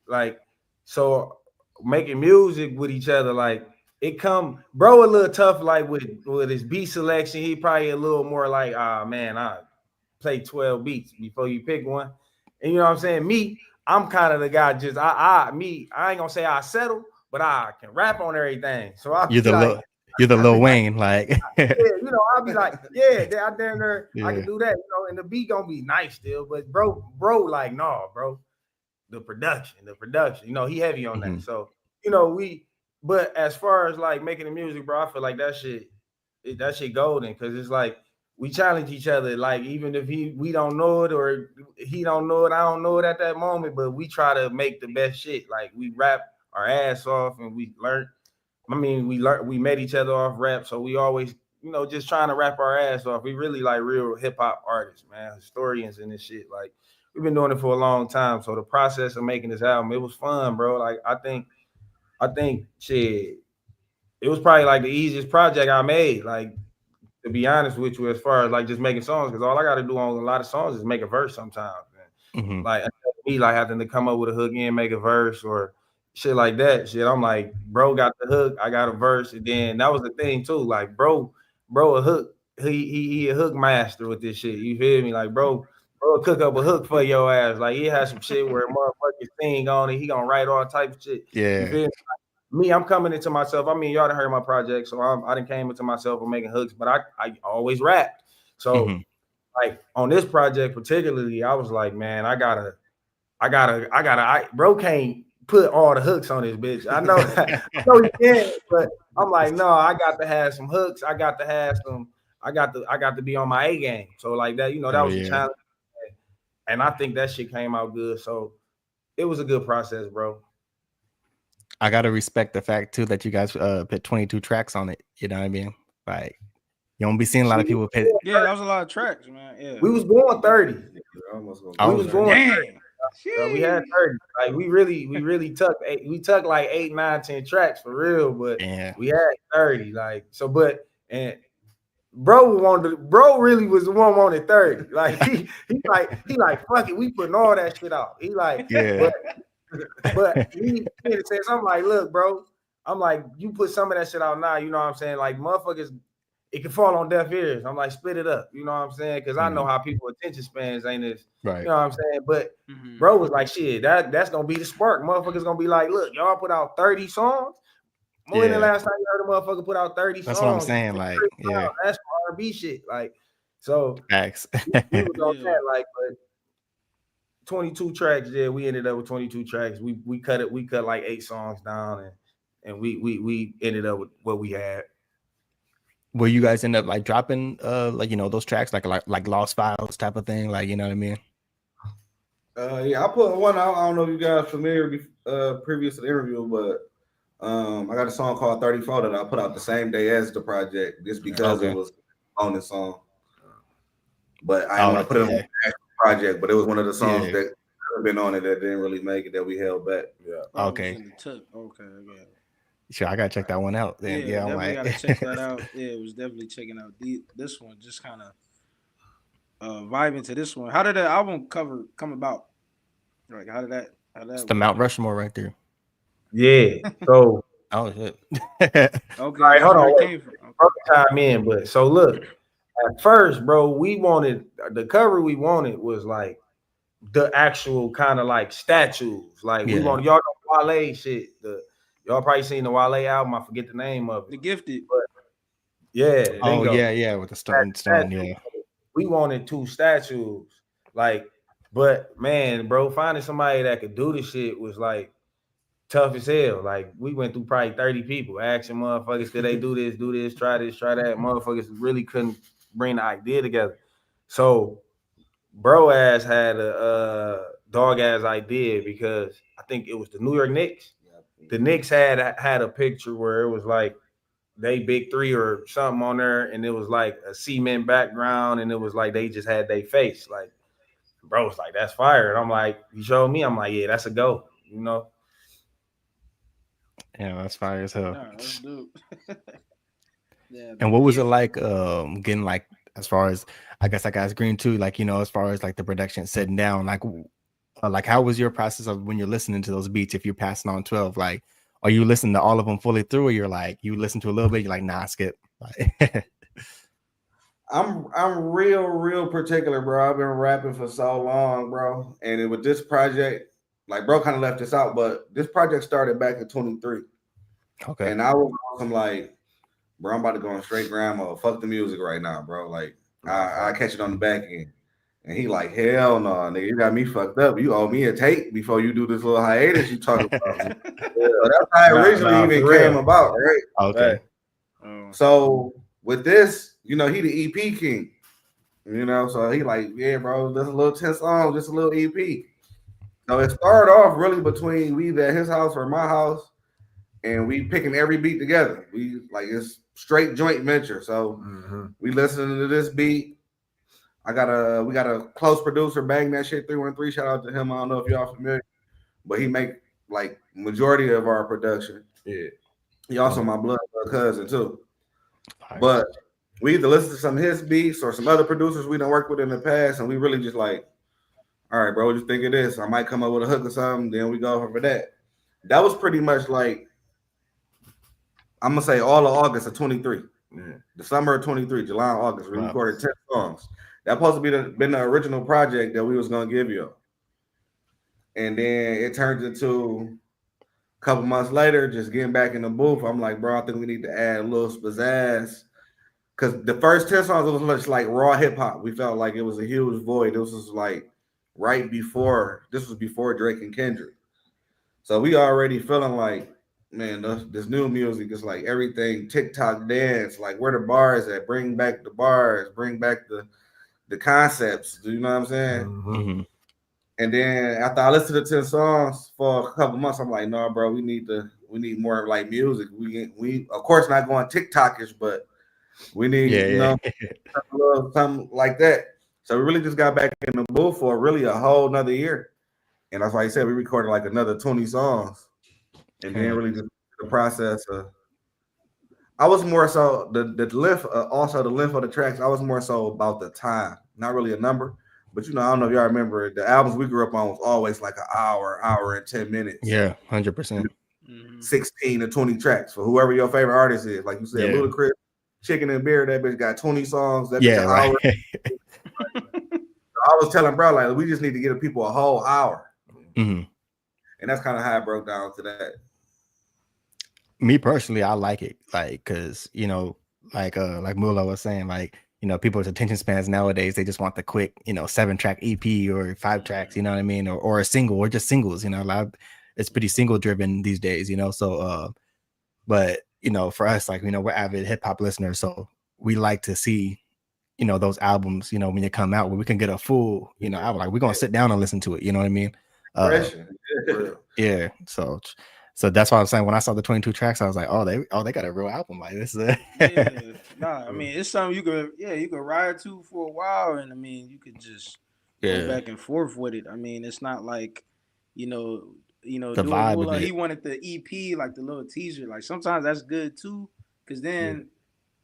like, so making music with each other, like it come, bro, a little tough. Like with his beat selection, he probably a little more like, man, I play 12 beats before you pick one. And you know what I'm saying? Me, I'm kind of the guy. Just I ain't gonna say I settle, but I can rap on everything. So you're the Lil Wayne, like yeah, I'll be like, I damn near I can do that, and the beat gonna be nice still, but bro, like, no, bro, the production, he heavy on that. So but as far as like making the music, bro, I feel like that shit golden, because it's like we challenge each other, like even if we don't know it or he don't know it, I don't know it at that moment, but we try to make the best shit. Like we rap our ass off, and we learned. I mean, we met each other off rap, so we always, just trying to rap our ass off. We really like real hip hop artists, man, historians and this shit. Like, we've been doing it for a long time. So the process of making this album, it was fun, bro. Like, I think shit, it was probably like the easiest project I made. Like, to be honest with you, as far as like just making songs, because all I got to do on a lot of songs is make a verse sometimes. Mm-hmm. Like, me like having to come up with a hook and make a verse or shit like that. Shit, I'm like, bro got the hook, I got a verse, and then that was the thing too. Like, bro, a hook. He a hook master with this shit. You feel me? Like, bro cook up a hook for your ass. Like, he has some shit where motherfuckers sing on it. He gonna write all type of shit. Yeah. You feel me? Me, I'm coming into myself. I mean, y'all done heard my project, so I done came into myself of making hooks, but I always rapped. So like on this project particularly, I was like, man, bro can't put all the hooks on this bitch. I know he can, but I'm like, no, I got to have some hooks. I got to be on my A game. So like that, that was a challenge. And I think that shit came out good. So it was a good process, bro. I gotta respect the fact too that you guys put 22 tracks on it. You know what I mean? Like, you don't be seeing a lot of people put. Yeah, that was a lot of tracks, man. Yeah, we was going 30. We was going 30. Bro, we had 30. Like, we really took like 8, 9, 10 tracks for real, but we had 30. Like, so, but and bro really was the one wanted 30. Like, he like fuck it, we putting all that shit out. He like, but he says, I'm like, look, bro, I'm like, you put some of that shit out now, you know what I'm saying? Like, motherfuckers, it can fall on deaf ears. I'm like, split it up, you know what I'm saying? Because I know how people attention spans ain't this, right? You know what I'm saying? But bro was like, shit, that's gonna be the spark. Motherfuckers gonna be like, look, y'all put out 30 songs. When the last time you heard a motherfucker put out 30 songs? That's what I'm saying. Like, yeah, that's R&B shit. Like, so facts. we was on that, like, but 22 tracks. Yeah, we ended up with 22 tracks. We cut like 8 songs down, and we ended up with what we had. Will you guys end up like dropping like, those tracks like lost files type of thing, like, you know what I mean? Yeah, I put one out. I don't know if you guys familiar previous to the interview, but I got a song called 34 that I put out the same day as the project just because it was on the song. But I didn't want to put it on the actual project, but it was one of the songs that could have been on it that didn't really make it, that we held back. Yeah. Okay. Okay. Yeah. Sure, I gotta check that one out. Then. Yeah, definitely like... gotta check that out. Yeah, it was definitely checking out this one. Just kind of vibing to this one. How did that album cover come about? Like, how did that? It's the Mount Rushmore right there. Yeah. So. Oh shit. Okay. All right, hold on. Time in, but so look. At first, bro, we wanted the cover. We wanted was like the actual kind of like statues. Like, we wanted, y'all know Wale shit. Y'all probably seen the Wale album. I forget the name of it. The Gifted. But yeah. Oh yeah, with the stone. Yeah. We wanted 2 statues. Like, but man, bro, finding somebody that could do this shit was like tough as hell. Like, we went through probably 30 people asking motherfuckers, could they do this, try this, try that. Motherfuckers really couldn't bring the idea together. So bro ass had a dog ass idea, because I think it was the New York Knicks. The Knicks had a picture where it was like they big 3 or something on there, and it was like a cement background, and it was like they just had their face. Like, bro was like, that's fire. And I'm like, you showed me? I'm like, yeah, that's a go, Yeah, that's fire as hell. Nah, that's dope. Yeah, and what was it like getting, like, as far as, I guess, like, as Green too, like, as far as like the production sitting down, like how was your process of when you're listening to those beats? If you're passing on 12, like, are you listening to all of them fully through, or you're like, you listen to a little bit, you're like, nah, skip? I'm real particular, bro. I've been rapping for so long, bro, and with this project, like, bro kind of left this out, but this project started back in 23. Okay. And I was like, bro, I'm about to go on straight grandma. Fuck the music right now, bro. Like, I catch it on the back end. And he like, hell no, nigga, you got me fucked up. You owe me a tape before you do this little hiatus you talking about. So that's how it originally even came about, right? Okay. So with this, he the EP king. So he like, yeah, bro, that's a little 10 songs, just a little EP. So it started off really between we either at his house or my house, and we picking every beat together. We like it's straight joint venture. So we listening to this beat. We got a close producer, bang that shit 313. Shout out to him. I don't know if y'all familiar, but he make like majority of our production. Yeah. He also my blood cousin too. But we either listen to some of his beats or some other producers we done worked with in the past, and we really just like, all right, bro, what you think of this? I might come up with a hook or something, then we go over that. That was pretty much like, I'm gonna say all of August of 23. Yeah. The summer of 23, July and August, we recorded 10 songs. That supposed to been the original project that we was gonna give you. And then it turns into a couple months later, just getting back in the booth. I'm like, bro, I think we need to add a little pizzazz. Because the first 10 songs, it was much like raw hip hop. We felt like it was a huge void. This was like this was before Drake and Kendrick. So we already feeling like, man, this new music is like everything TikTok dance, like where the bars at, bring back the bars, bring back the concepts. Do you know what I'm saying? Mm-hmm. And then after I listened to 10 songs for a couple months, I'm like, no, bro, we need more like music. We of course not going TikTokish, but we need something like that. So we really just got back in the booth for really a whole nother year. And that's why I said we recorded like another 20 songs. And then really just the process of, I was more so the length, also the length of the tracks. I was more so about the time, not really a number, but I don't know if y'all remember the albums we grew up on was always like an hour and 10 minutes. Yeah, 100%. 16 to 20 tracks for whoever your favorite artist is. Like you said, Ludacris, Chicken and Beer, that bitch got 20 songs. That bitch an hour. I was telling bro, like, we just need to give people a whole hour. Mm-hmm. And that's kind of how I broke down to that. Me personally, I like it, like, because like Moolah was saying, like, people's attention spans nowadays, they just want the quick, 7-track EP or 5 tracks, you know what I mean, or a single, or just singles, it's pretty single driven these days, so but for us, like, we're avid hip-hop listeners, so we like to see those albums, when they come out, where we can get a full, album, like, we're gonna sit down and listen to it, you know what I mean? Yeah, so that's why I'm saying when I saw the 22 tracks, I was like, oh, they got a real album like this. I mean, it's something you could ride to for a while, and I mean, you could just go back and forth with it. I mean, it's not like, the vibe of it. He wanted the EP, like the little teaser. Like sometimes that's good too, because then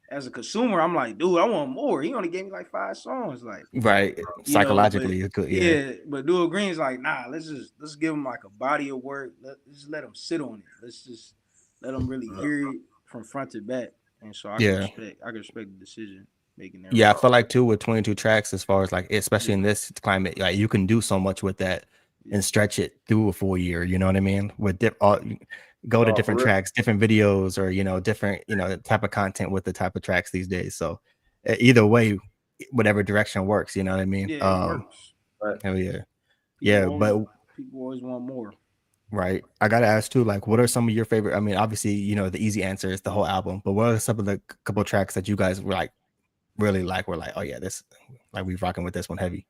as a consumer, I'm like, dude, I want more. He only gave me like 5 songs, like right. Psychologically, it's good. Yeah, but Duo Green's like, nah, let's give him like a body of work. Let's let him sit on it. Let's just let him really hear it from front to back. And so I can respect the decision making there. Yeah, I feel like too with 22 tracks, as far as like, especially in this climate, like you can do so much with that and stretch it through a full year. You know what I mean? With go to different tracks, different videos, or different type of content with the type of tracks these days. So either way, whatever direction works, you know what I mean? Yeah, it works. Right. Hell yeah. But people always want more. Right. I gotta ask too, like, what are some of your favorite? I mean, obviously, the easy answer is the whole album, but what are some of the couple of tracks that you guys were like really like? We're like, oh yeah, this, like, we rocking with this one heavy.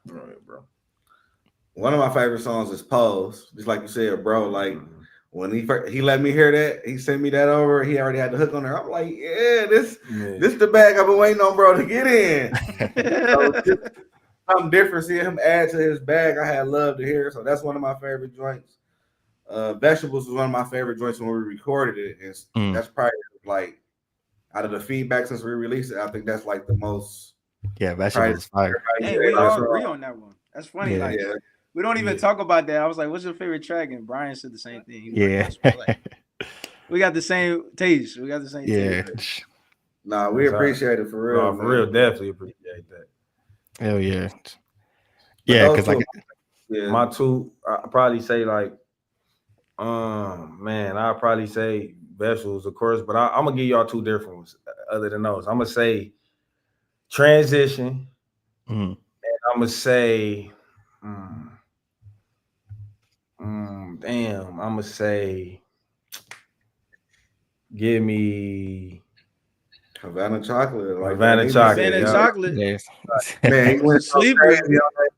All right, bro. One of my favorite songs is Pose. Just like you said, bro. Like when he let me hear that, he sent me that over. He already had the hook on there. I'm like, yeah, this the bag I've been waiting on, bro, to get in. So something different, seeing him add to his bag, I had love to hear. So that's one of my favorite joints. Vegetables was one of my favorite joints when we recorded it. And that's probably like out of the feedback since we released it, I think that's like the most. Yeah, Vegetables is fire. Hey, we all agree on that one. That's funny. We don't even talk about that. I was like, what's your favorite track? And Brian said the same thing. We got the same taste. Taste. Nah, we appreciate it for real. No, for real, definitely appreciate that. Hell yeah. Yeah, because like my two, I probably say like, I'll probably say Vegetables, of course, but I'm gonna give y'all 2 different ones other than those. I'm gonna say Transition, and I'm gonna say, I'm gonna say, give me Havana Chocolate. Like Havana Chocolate. Chocolate. Man, he went sleeper.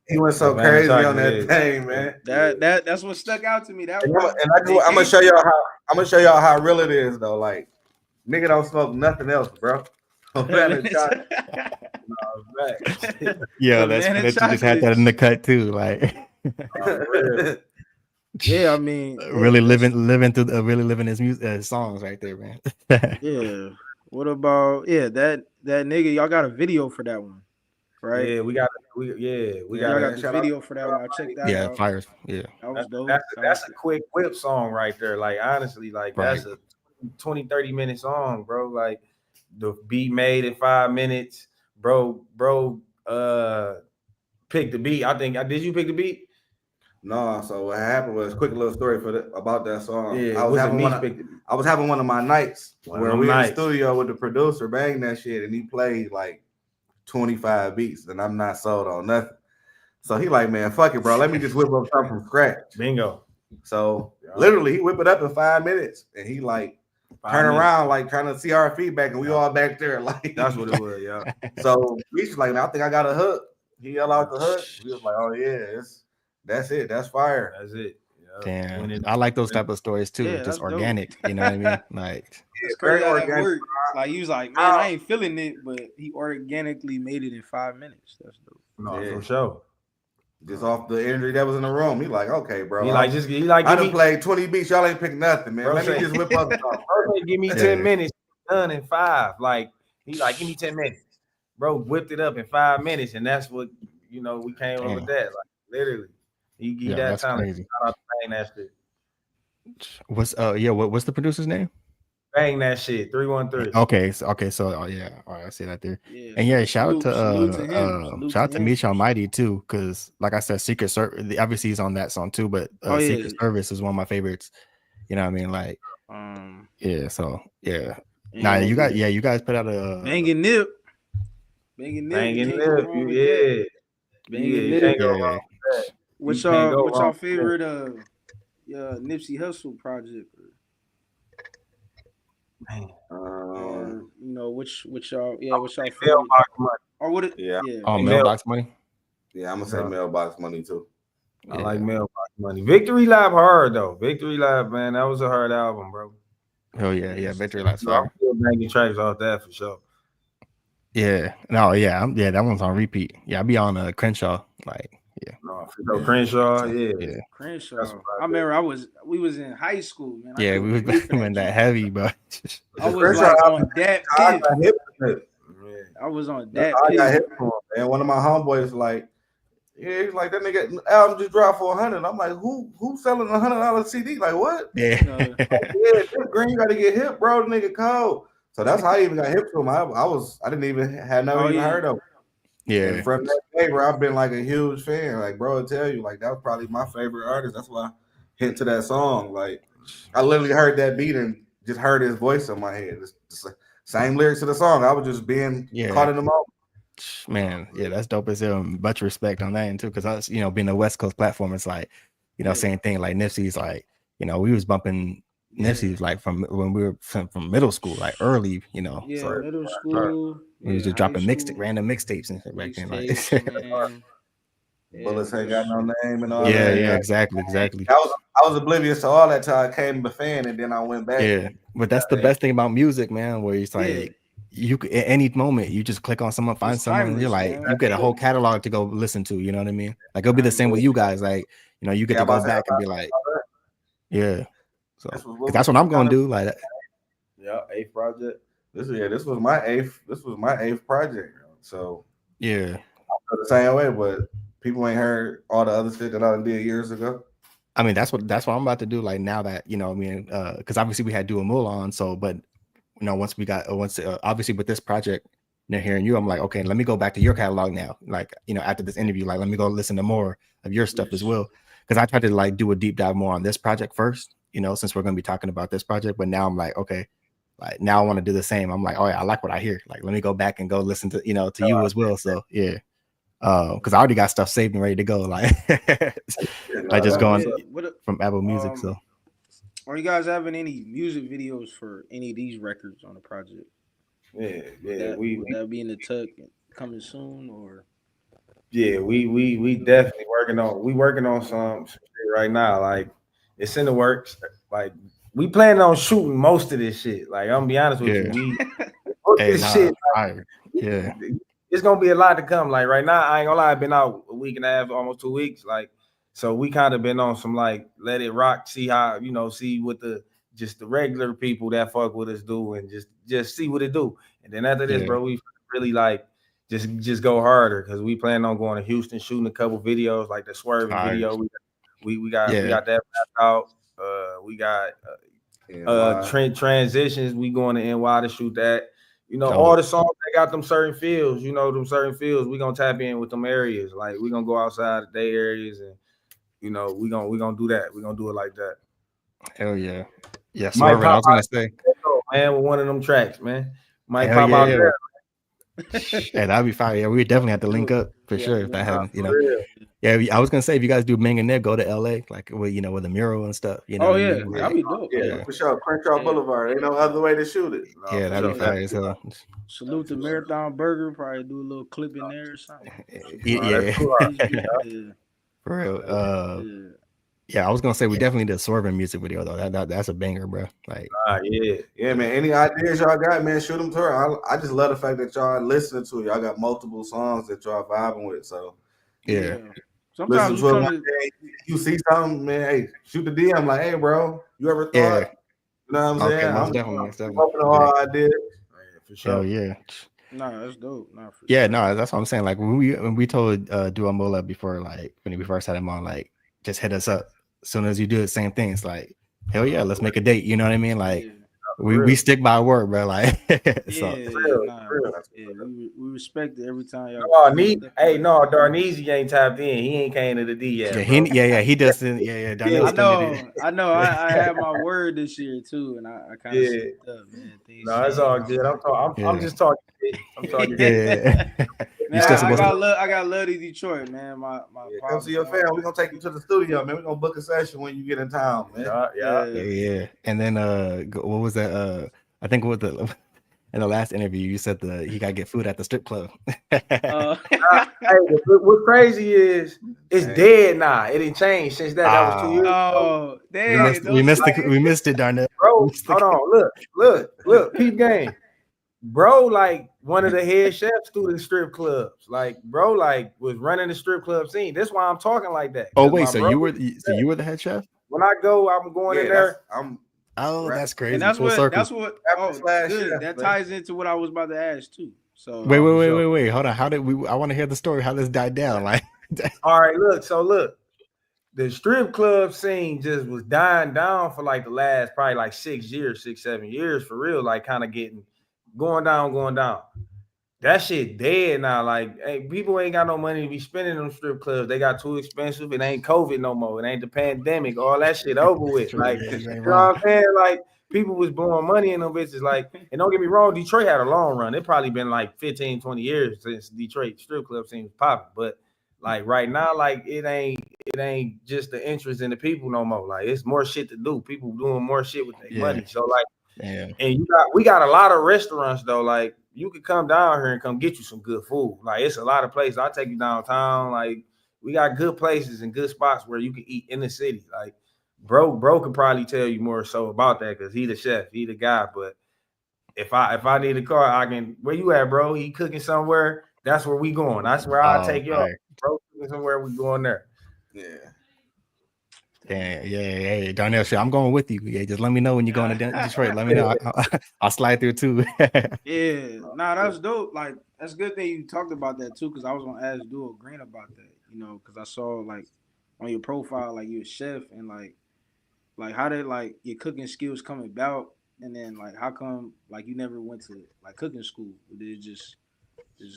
He went so crazy on that thing, man. That's what stuck out to me. That I'm gonna show y'all how real it is though. Like, nigga don't smoke nothing else, bro. Yeah, that's that. You just had that in the cut too, like. Yeah, I mean, really living his music songs right there, man. Yeah. What about that nigga? Y'all got a video for that one, right? Yeah, we got the video for that one. I checked that out. Fires. Yeah, that was dope. That's a quick whip song right there. Like honestly, like that's a 20-30 minute song, bro. Like the beat made in 5 minutes, bro. Pick the beat. I think did you pick the beat? No, so what happened was quick little story about that song. Yeah, I was having one of my nights where we in the studio with the producer, bang that shit, and he played like 25 beats, and I'm not sold on nothing. So he like, man, fuck it, bro. Let me just whip up something from scratch. Bingo. So literally, he whip it up in 5 minutes, and he like turn around, like trying to see our feedback, and we all back there, like that's what it was, yeah. So he's like, I think I got a hook. He yelled out the hook. We was like, oh yeah, that's it. That's fire. That's it. Damn, I like those type of stories too. Yeah, just organic, dope. You know what I mean? Like, it's very organic. Like he was like, man, I ain't feeling it, but he organically made it in 5 minutes. That's dope. No, for sure. Just off the energy that was in the room, he like, okay, bro. I done played 20 beats. Y'all ain't picked nothing, man. Let me just whip up something. Give me 10 minutes, done in 5. Like he like, give me 10 minutes, bro. Whipped it up in 5 minutes, and that's what we came up with that. Like literally. He give that time. Crazy. Bang that shit. What's what's the producer's name? Bang that shit. 313. Okay, so all right, I see that there. Yeah. And shout out to Misha Almighty too, because like I said, Secret Service obviously he's on that song too, but Secret Service is one of my favorites. You know what I mean? Like Nah, you guys put out a Bangin' Nip. Bangin' Nip, yeah. Bangin' Nip. What's your favorite Nipsey Hussle project? Which y'all favorite? Or what it? Yeah. Oh, Mailbox Money. Yeah, I'm gonna say Mailbox Money too. I like Mailbox Money. Victory Lap hard though. Victory Lap, man, that was a hard album, bro. Oh yeah, Victory Lap's I'm still banging tracks off that for sure. Yeah, that one's on repeat. Yeah, I be on Crenshaw, like. Yeah. No, Crenshaw, yeah. Crenshaw. I remember we was in high school, man. Yeah, we was doing that heavy, but I was like on that pit. I was on that pit. I got hit for him, man. One of my homeboys like, he's like, that nigga album just dropped for 100. I'm like, who selling $100 CD? Like what? Yeah. Green, you gotta get hip, bro. The nigga cold. So that's how I even got hip to him. I didn't even heard of him. Yeah. And from that day, bro, I've been like a huge fan. Like, bro, I tell you, like that was probably my favorite artist. That's why I hit to that song. Like, I literally heard that beat and just heard his voice in my head. It's the same lyrics to the song. I was just being caught in the moment. Man, yeah, that's dope as hell. Much respect on that end too, because us, being a West Coast platform, it's like, same thing. Like Nipsey's like, we was bumping Nipsey's like from when we were from middle school, like early, so middle school. We was just dropping random mixtapes and shit back then. Like, Bullets ain't got no name and all that. Yeah, exactly. I was oblivious to all that till I came a fan, and then I went back. Yeah, but that's the best thing about music, man. Where it's like you could, at any moment you just click on someone, find someone, and you're like, you get a whole catalog to go listen to. You know what I mean? Like it'll be the same with you guys. Like you get to go back and be like, So that's what I'm gonna do. Like, eighth project. This was my eighth project. So yeah, I feel the same way, but people ain't heard all the other shit that I did years ago. I mean, that's what I'm about to do. Like now that because obviously we had Duo Moolah on. So, but once obviously with this project, hearing you, I'm like, okay, let me go back to your catalog now. Like after this interview, like let me go listen to more of your stuff as well. Because I tried to like do a deep dive more on this project first. Since we're gonna be talking about this project, but now I'm like, okay. Like now I want to do the same. I'm like, oh yeah, I like what I hear. Like, let me go back and go listen to, to you as well. So yeah. Because I already got stuff saved and ready to go. Like like just going from Apple Music. So are you guys having any music videos for any of these records on the project? Yeah. Would that be in the tuck coming soon or Yeah, we definitely working on some shit right now. Like it's in the works. Like we planning on shooting most of this shit. Like I'm gonna be honest with you, Yeah. we most of Hey, this nah, shit. fire. Yeah. It's gonna be a lot to come. Like right now, I ain't gonna lie, I've been out a week and a half, almost 2 weeks. Like, so we kind of been on some like let it rock, see how see what the just the regular people that fuck with us do, and just see what it do. And then after this, Yeah. bro, we really like just go harder because we plan on going to Houston, shooting a couple videos, like the swerving Fire. video. We got Yeah. that out. We got transitions. We going to NY to shoot that. All Oh, the songs they got them certain fields, them certain fields, we gonna tap in with them areas. Like we gonna go outside the day areas and we gonna do that. We gonna do it like that. hell yeah. Yeah, Might swerving. I pop was gonna out say. man with one of them tracks, man. Might Hell pop yeah, out yeah. there. Yeah, that'd be fire. Yeah, we definitely have to link up for Yeah, sure if that link happens. For real. Yeah, I was gonna say if you guys do Millionaire, go to LA, like with with the mural and stuff. You know Oh what I yeah, mean? that'd Like, be dope. Yeah, for sure. Crenshaw Boulevard. Ain't no other way to shoot it. No, yeah, for that'd be sure. fire as hell. Salute the Marathon Burger. Probably do a little clip in there or something. Yeah, Yeah. for real. Yeah. Yeah, I was gonna say we definitely did a swerving music video though. That's a banger, bro. Like, Yeah, man. Any ideas y'all got, man? Shoot them to her. I just love the fact that y'all listening to it. Y'all got multiple songs that y'all vibing with. So yeah. Sometimes listen to it one day. You see something, man. Hey, shoot the DM. Like, hey, bro, you ever thought? Yeah. You know what I'm Okay, saying? most I'm definitely. open to all ideas. For sure. Hell yeah. Nah, that's dope. Nah, for Yeah, sure. no, that's what I'm saying. Like when we told Duo Moolah before, like when we first had him on, like just hit us up. As soon as you do the same thing, it's like, hell yeah, let's make a date. You know what I mean? Like we stick by our word, bro. Like so. We respect it every time y'all. Darneezy ain't tapped in. He ain't came to the D yet. He doesn't. Yeah. I know. I had my word this year too, and I kind of slipped up, man. No, it's all good. I'm just talking. I'm talking. Yeah. Man, I got love to Detroit, man. My come see your fam. We're gonna take you to the studio, man. We're gonna book a session when you get in town, man. Yeah. And then what was that? I think what in the last interview you said he gotta get food at the strip club. Hey, what's crazy is it's dead now. It didn't change since that. That was 2 years ago. We missed it, darn it. Bro, hold on. Look, peep game. Bro, like one of the head chefs through the strip clubs. Like, bro, like was running the strip club scene. That's why I'm talking like that. Oh, wait, you were the head chef? When I go, I'm going in there. That's crazy. And that's what good. chef, that ties into what I was about to ask too. So wait. Hold on. How did I want to hear the story, how this died down? Like all right, look. The strip club scene just was dying down for like the last probably like 6 years, 7 years for real, like kind of going down. That shit dead now. Like, hey, people ain't got no money to be spending them strip clubs. They got too expensive. It ain't COVID no more. It ain't the pandemic. All that shit over with. Like, you know what I'm saying? Like, people was blowing money in them bitches. Like, and don't get me wrong, Detroit had a long run. It probably been like 15, 20 years since Detroit strip club scene was popping. But like right now, like it ain't just the interest in the people no more. Like, it's more shit to do. People doing more shit with their money. So like, and we got a lot of restaurants though. Like, you could come down here and come get you some good food. Like, it's a lot of places. I'll take you downtown. Like, we got good places and good spots where you can eat in the city. Like, bro could probably tell you more so about that because he the chef, he the guy. But if I need a car, I can. Where you at, bro? He cooking somewhere. That's where we going. That's where I take you. Bro cooking somewhere, we going there. Yeah. Darnell, shit, I'm going with you. Yeah, just let me know when you're going to Detroit. Let me know. I'll slide through too. That's dope. Like, that's a good thing you talked about that too, because I was gonna ask Duo Green about that. Because I saw like on your profile, like you're a chef, and like how did like your cooking skills come about, and then like how come like you never went to like cooking school? Did it just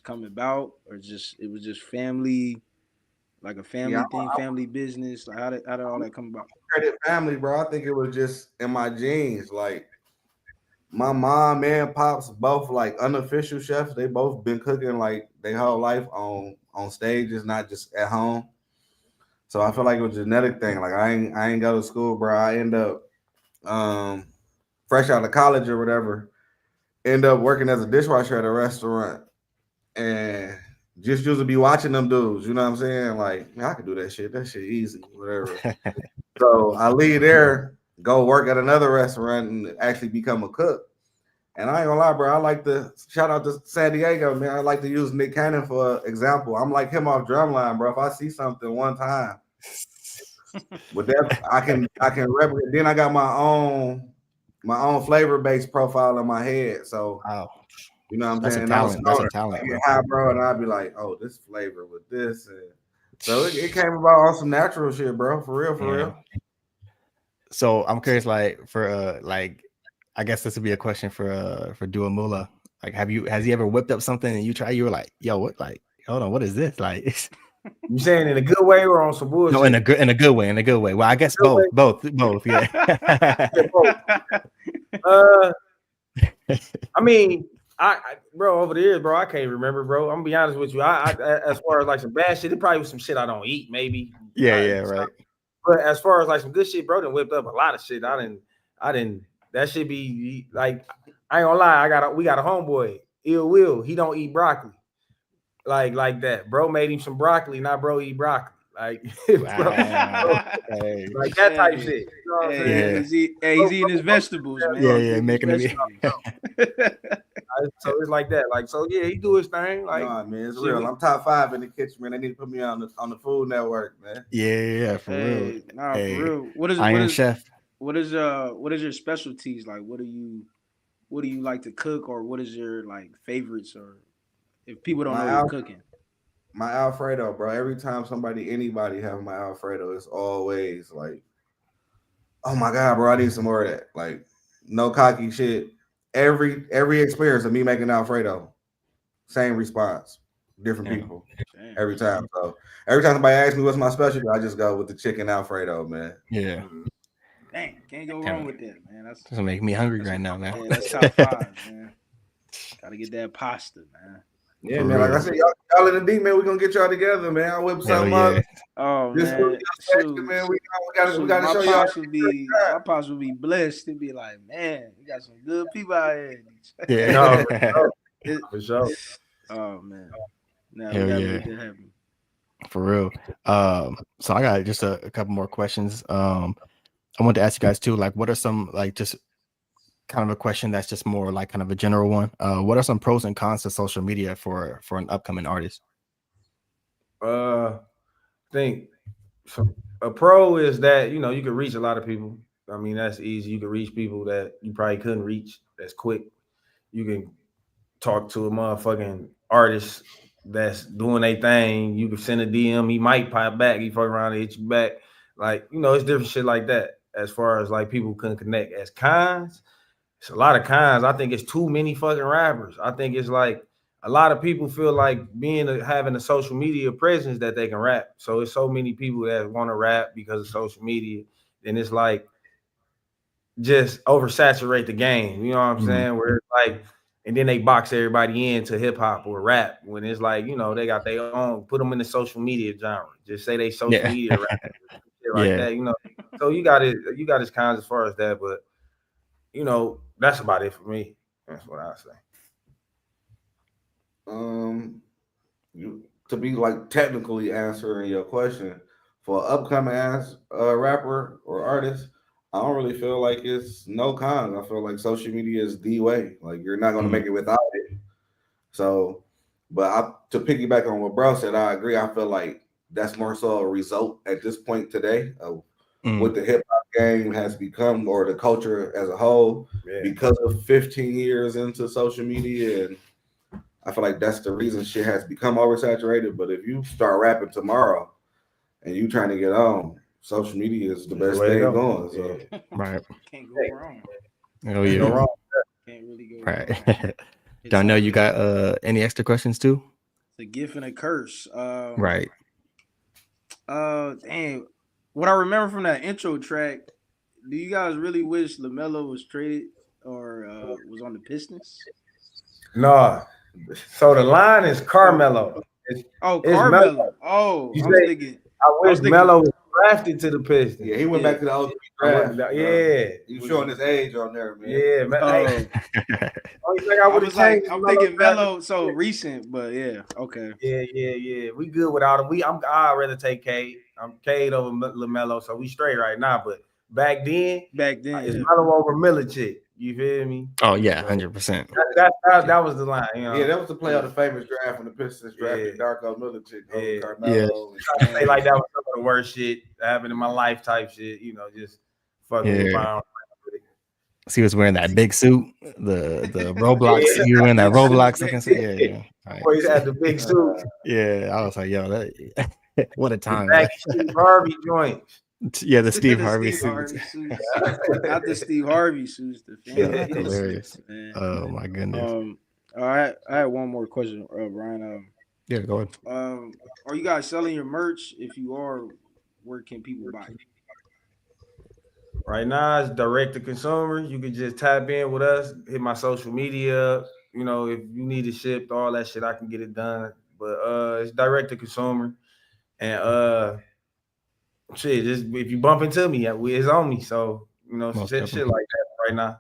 come about, or it was just family? Like a family thing, family business. Like how did all that come about? Credit family, bro. I think it was just in my genes. Like my mom and pops both like unofficial chefs. They both been cooking like their whole life on stages, not just at home. So I feel like it was a genetic thing. Like I ain't go to school, bro. I end up fresh out of college or whatever. End up working as a dishwasher at a restaurant. And just used to be watching them dudes. You know what I'm saying? Like, man, I could do that shit. That shit easy, whatever. So I leave there, go work at another restaurant, and actually become a cook. And I ain't gonna lie, bro. I like to shout out to San Diego, man. I like to use Nick Cannon for example. I'm like him off Drumline, bro. If I see something one time, with that, I can replicate. Then I got my own flavor based profile in my head. So you know what I'm That's saying? a talent. That's a talent, I bro. get high, bro, and I'd be like, oh, this flavor with this. And so it came about on some natural shit, bro. For real. So I'm curious, like for like, I guess this would be a question for Duo Moolah. Like, has he ever whipped up something and you were like, yo, what? Like, hold on, what is this? Like, you saying in a good way or on some bullshit? No, in a good way. Well, I guess both. Yeah. I mean, I bro, over the years, bro, I can't remember, bro. I'm gonna be honest with you. I as far as like some bad shit, it probably was some shit I don't eat, maybe. Right. But as far as like some good shit, bro, done whipped up a lot of shit. I didn't. That should be like, I ain't gonna lie. We got a homeboy, Ill Will. He don't eat broccoli, like that. Bro made him some broccoli. Now bro eat broccoli. Like, bro, like that type shit. You know what I'm saying? He's eating his vegetables, man. Yeah, making it. So it's like that. Like, so yeah, he do his thing. Like, nah, man, it's real. I'm top 5 in the kitchen, man. They need to put me on the Food Network, man. Yeah, for real. Nah, for real. What is your specialties? Like, what do you like to cook, or what is your like favorites, or if people don't know you're cooking? My Alfredo, bro. Every time anybody have my Alfredo, it's always like, oh my God, bro, I need some more of that. Like, no cocky shit. Every experience of me making Alfredo, same response, different people every time. So every time somebody asks me what's my specialty, I just go with the chicken Alfredo, man. Yeah. Dang, can't go wrong with that, man. That's making me hungry right now, man. Yeah, that's top 5, man. Gotta get that pasta, man. Yeah, man. Like I said, y'all in the deep, man. We're gonna get y'all together, man. I'll whip something up. Oh, this man. Man, we gotta show y'all. My pops would be blessed. He'd be like, man, we got some good people out here. Yeah. For sure. Oh, man. Now Hell we gotta yeah. make that happen. For real. So I got just a couple more questions. I want to ask you guys too, like, what are some, like, just kind of a question that's just more like kind of a general one. What are some pros and cons to social media for an upcoming artist? I think a pro is that, you know, you can reach a lot of people. I mean, that's easy. You can reach people that you probably couldn't reach. That's quick. You can talk to a motherfucking artist that's doing a thing. You can send a DM. He might pop back. He fuck around and hit you back. Like, you know, it's different shit like that. As far as like people couldn't connect. As cons, it's a lot of cons. I think it's too many fucking rappers. I think it's like a lot of people feel like having a social media presence that they can rap. So it's so many people that want to rap because of social media. Then it's like just oversaturate the game. You know what I'm saying? Where it's like, and then they box everybody into hip hop or rap when it's like, you know, they got their own, put them in the social media genre. Just say they social media rap. Like that, you know. So you got his cons as far as that, but you know, that's about it for me. That's what I say. To be like technically answering your question, for an upcoming rapper or artist, I don't really feel like it's no cons. I feel like social media is the way. Like, you're not gonna make it without it. So, but to piggyback on what bro said, I agree. I feel like that's more so a result at this point today of what the hip hop game has become, or the culture as a whole, because of 15 years into social media. And I feel like that's the reason shit has become oversaturated. But if you start rapping tomorrow and you trying to get on, social media is the best thing going. So right. Can't go wrong. Oh yeah. Go wrong. Can't really go right. wrong. Don't know, you got any extra questions too? It's a gift and a curse. Right. Dang. What I remember from that intro track, do you guys really wish LaMelo was traded or was on the Pistons? No. So the line is Carmelo. Carmelo. Oh, I wish Melo was drafted to the Pistons. Yeah, he went back to the 03 draft. Yeah. You showing his age on there, man. Yeah, man. Hey, only thing I would was have like, changed. I'm thinking Melo so recent, but yeah, okay. Yeah. We good without him. I'd rather take Cade. I'm Cade over LaMelo, so we straight right now. But back then, it's Melo over Milicic. You feel me? Oh yeah, 100%. That was the line. You know? Yeah, that was the play of the famous draft when the Pistons drafted Darko Milicic over Carmelo. I say like that was some of the worst shit that happened in my life type shit. You know, just fucking around. So he was wearing that big suit, the Roblox. He was wearing that Roblox looking suit. Yeah. Right. Boys had the big suit. Yeah, I was like, yo, what a time. The Steve Harvey joints. Yeah, the Steve Harvey suits. Not the Steve Harvey suits. That's hilarious. Oh my goodness. All right, I have one more question, Brian. Yeah, go ahead. Are you guys selling your merch? If you are, where can people buy it? Right now, it's direct to consumer. You can just tap in with us, hit my social media. You know, if you need it shipped, all that shit, I can get it done. But it's direct to consumer, and shit, just if you bump into me, it's on me. So you know, shit like that right now.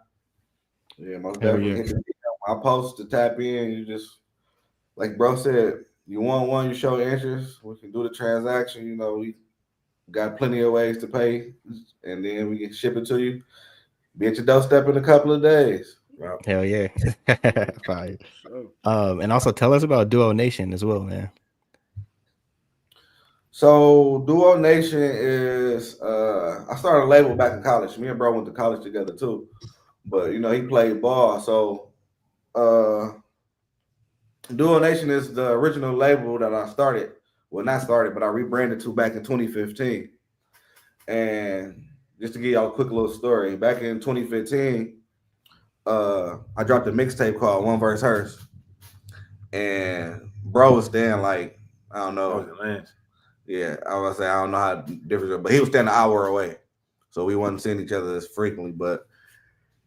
Yeah, most definitely. I post to tap in. You just like bro said, you want one, you show interest. We can do the transaction. You know, we got plenty of ways to pay, and then we can ship it to you. Be at your doorstep in a couple of days. Hell yeah. Fine. And also tell us about Duo Nation as well, man. So Duo Nation is I started a label back in college. Me and bro went to college together too. But you know, he played ball. So Duo Nation is the original label that I started. Well, not started, but I rebranded to back in 2015. And just to give y'all a quick little story, back in 2015, I dropped a mixtape called One Verse Hers. And bro was standing like, I don't know. Yeah, I was saying I don't know how different, but he was standing an hour away. So we wasn't seeing each other as frequently. But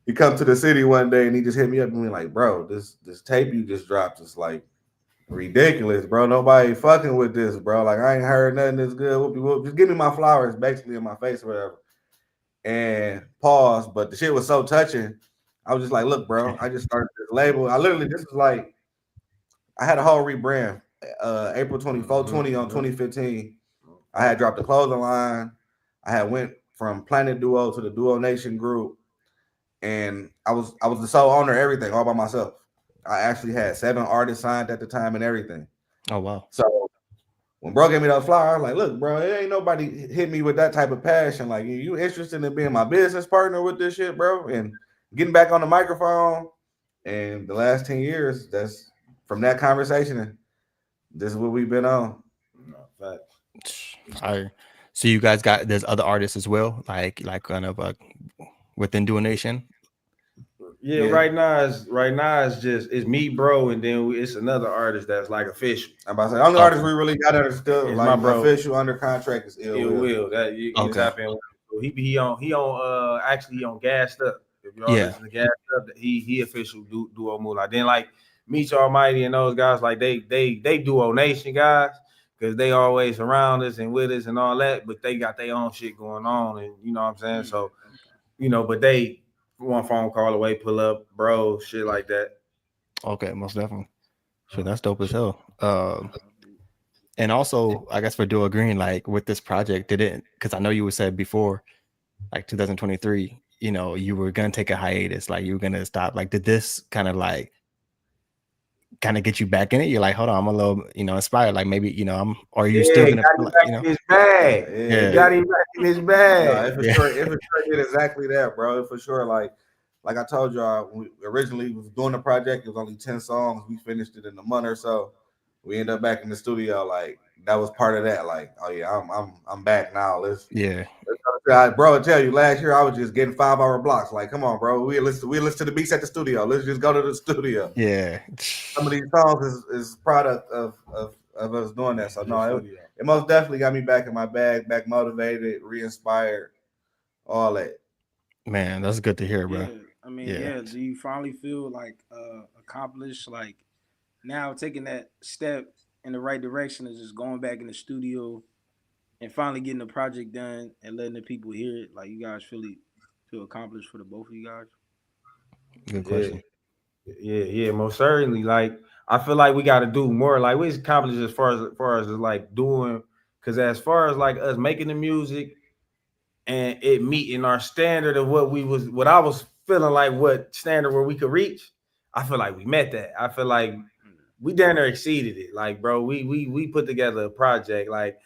he come to the city one day and he just hit me up and be like, bro, this tape you just dropped is like ridiculous, bro. Nobody fucking with this, bro. Like I ain't heard nothing that's good. Whoopie whoop. Just give me my flowers basically in my face or whatever. And pause. But the shit was so touching. I was just like, look, bro, I just started this label. This is like, I had a whole rebrand. April 24, 20 on 2015. I had dropped the clothing line. I had went from Planet Duo to the Duo Nation group. And I was the sole owner of everything all by myself. I actually had 7 artists signed at the time and everything. Oh, wow. So when bro gave me those flowers, I was like, look, bro, it ain't nobody hit me with that type of passion. Like, you interested in being my business partner with this shit, bro? And getting back on the microphone. And the last 10 years, that's from that conversation, and this is what we've been on. So you guys there's other artists as well, like kind of within Duo Nation. Yeah, right now it's me, bro, and then it's another artist that's like official. I'm about to say the only artist we really got that are still like my bro. Official under contract is Ill Will. That you can tap in. He on Gassed Up. If y'all listen to Gassed Up, he official Duo Moolah. Then like Meech Almighty and those guys, like they Duo Nation guys, because they always around us and with us and all that, but they got their own shit going on, and you know what I'm saying? So, you know, but they one phone call away, pull up, bro, shit like that. Okay, most definitely. Sure, that's dope as hell. And also, I guess for Duo Green, like with this project, because I know you said before, like 2023, you know, you were gonna take a hiatus, like you were gonna stop. Like, did this kind of get you back in it? You're like, hold on, I'm a little, inspired. Like maybe, or you're still gonna, his bag. Yeah, got him back in his bag. No, it for sure did exactly that, bro. For sure, like I told y'all, we originally was doing the project. It was only 10 songs. We finished it in a month or so. We ended up back in the studio. Like that was part of that. Like, oh yeah, I'm back now. Let's bro. I tell you, last year I was just getting 5-hour blocks. Like, come on, bro. We listen to the beats at the studio. Let's just go to the studio. Yeah. Some of these songs is product of us doing that. So no, it most definitely got me back in my bag, back motivated, re-inspired, all that. Man, that's good to hear, bro. Yeah. I mean, do you finally feel like accomplished, like now taking that step in the right direction is just going back in the studio and finally getting the project done and letting the people hear it, like you guys feel accomplished for the both of you guys? Good question. Yeah, most certainly. Like I feel like we got to do more. Like we accomplished as far as like doing, because as far as like us making the music and it meeting our standard of what I was feeling like what standard where we could reach, I feel like we met that. I feel like we damn near exceeded it. Like, bro, we put together a project. Like,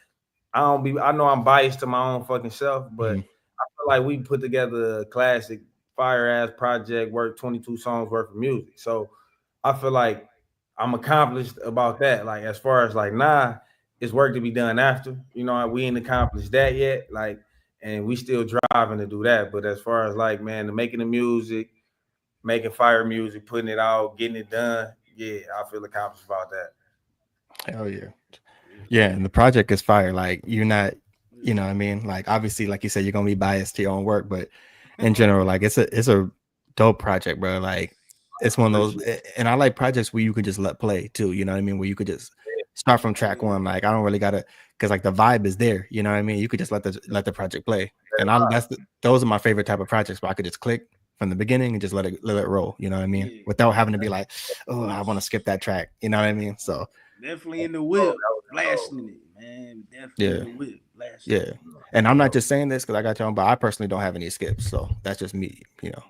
I know I'm biased to my own fucking self, but I feel like we put together a classic fire ass project, worth 22 songs worth of music. So I feel like I'm accomplished about that. Like as far as like it's work to be done after. You know, we ain't accomplished that yet. Like, and we still driving to do that. But as far as like, man, the making the music, making fire music, putting it out, getting it done, yeah, I feel accomplished about that. Hell yeah. Yeah, and the project is fire. Like you're not, you know what I mean? Like obviously, like you said, you're gonna be biased to your own work, but in general, like it's a dope project, bro. Like it's one of those, and I like projects where you could just let play too, you know what I mean? Where you could just start from track one. Like I don't really gotta, because like the vibe is there, you know what I mean? You could just let the project play. And those are my favorite type of projects where I could just click from the beginning and just let it roll, you know what I mean? Without having to be like, oh, I want to skip that track, you know what I mean? So definitely in the whip, blasting it, man. Definitely in the whip, blasting it. And I'm not just saying this because I got you on, but I personally don't have any skips, so that's just me, you know.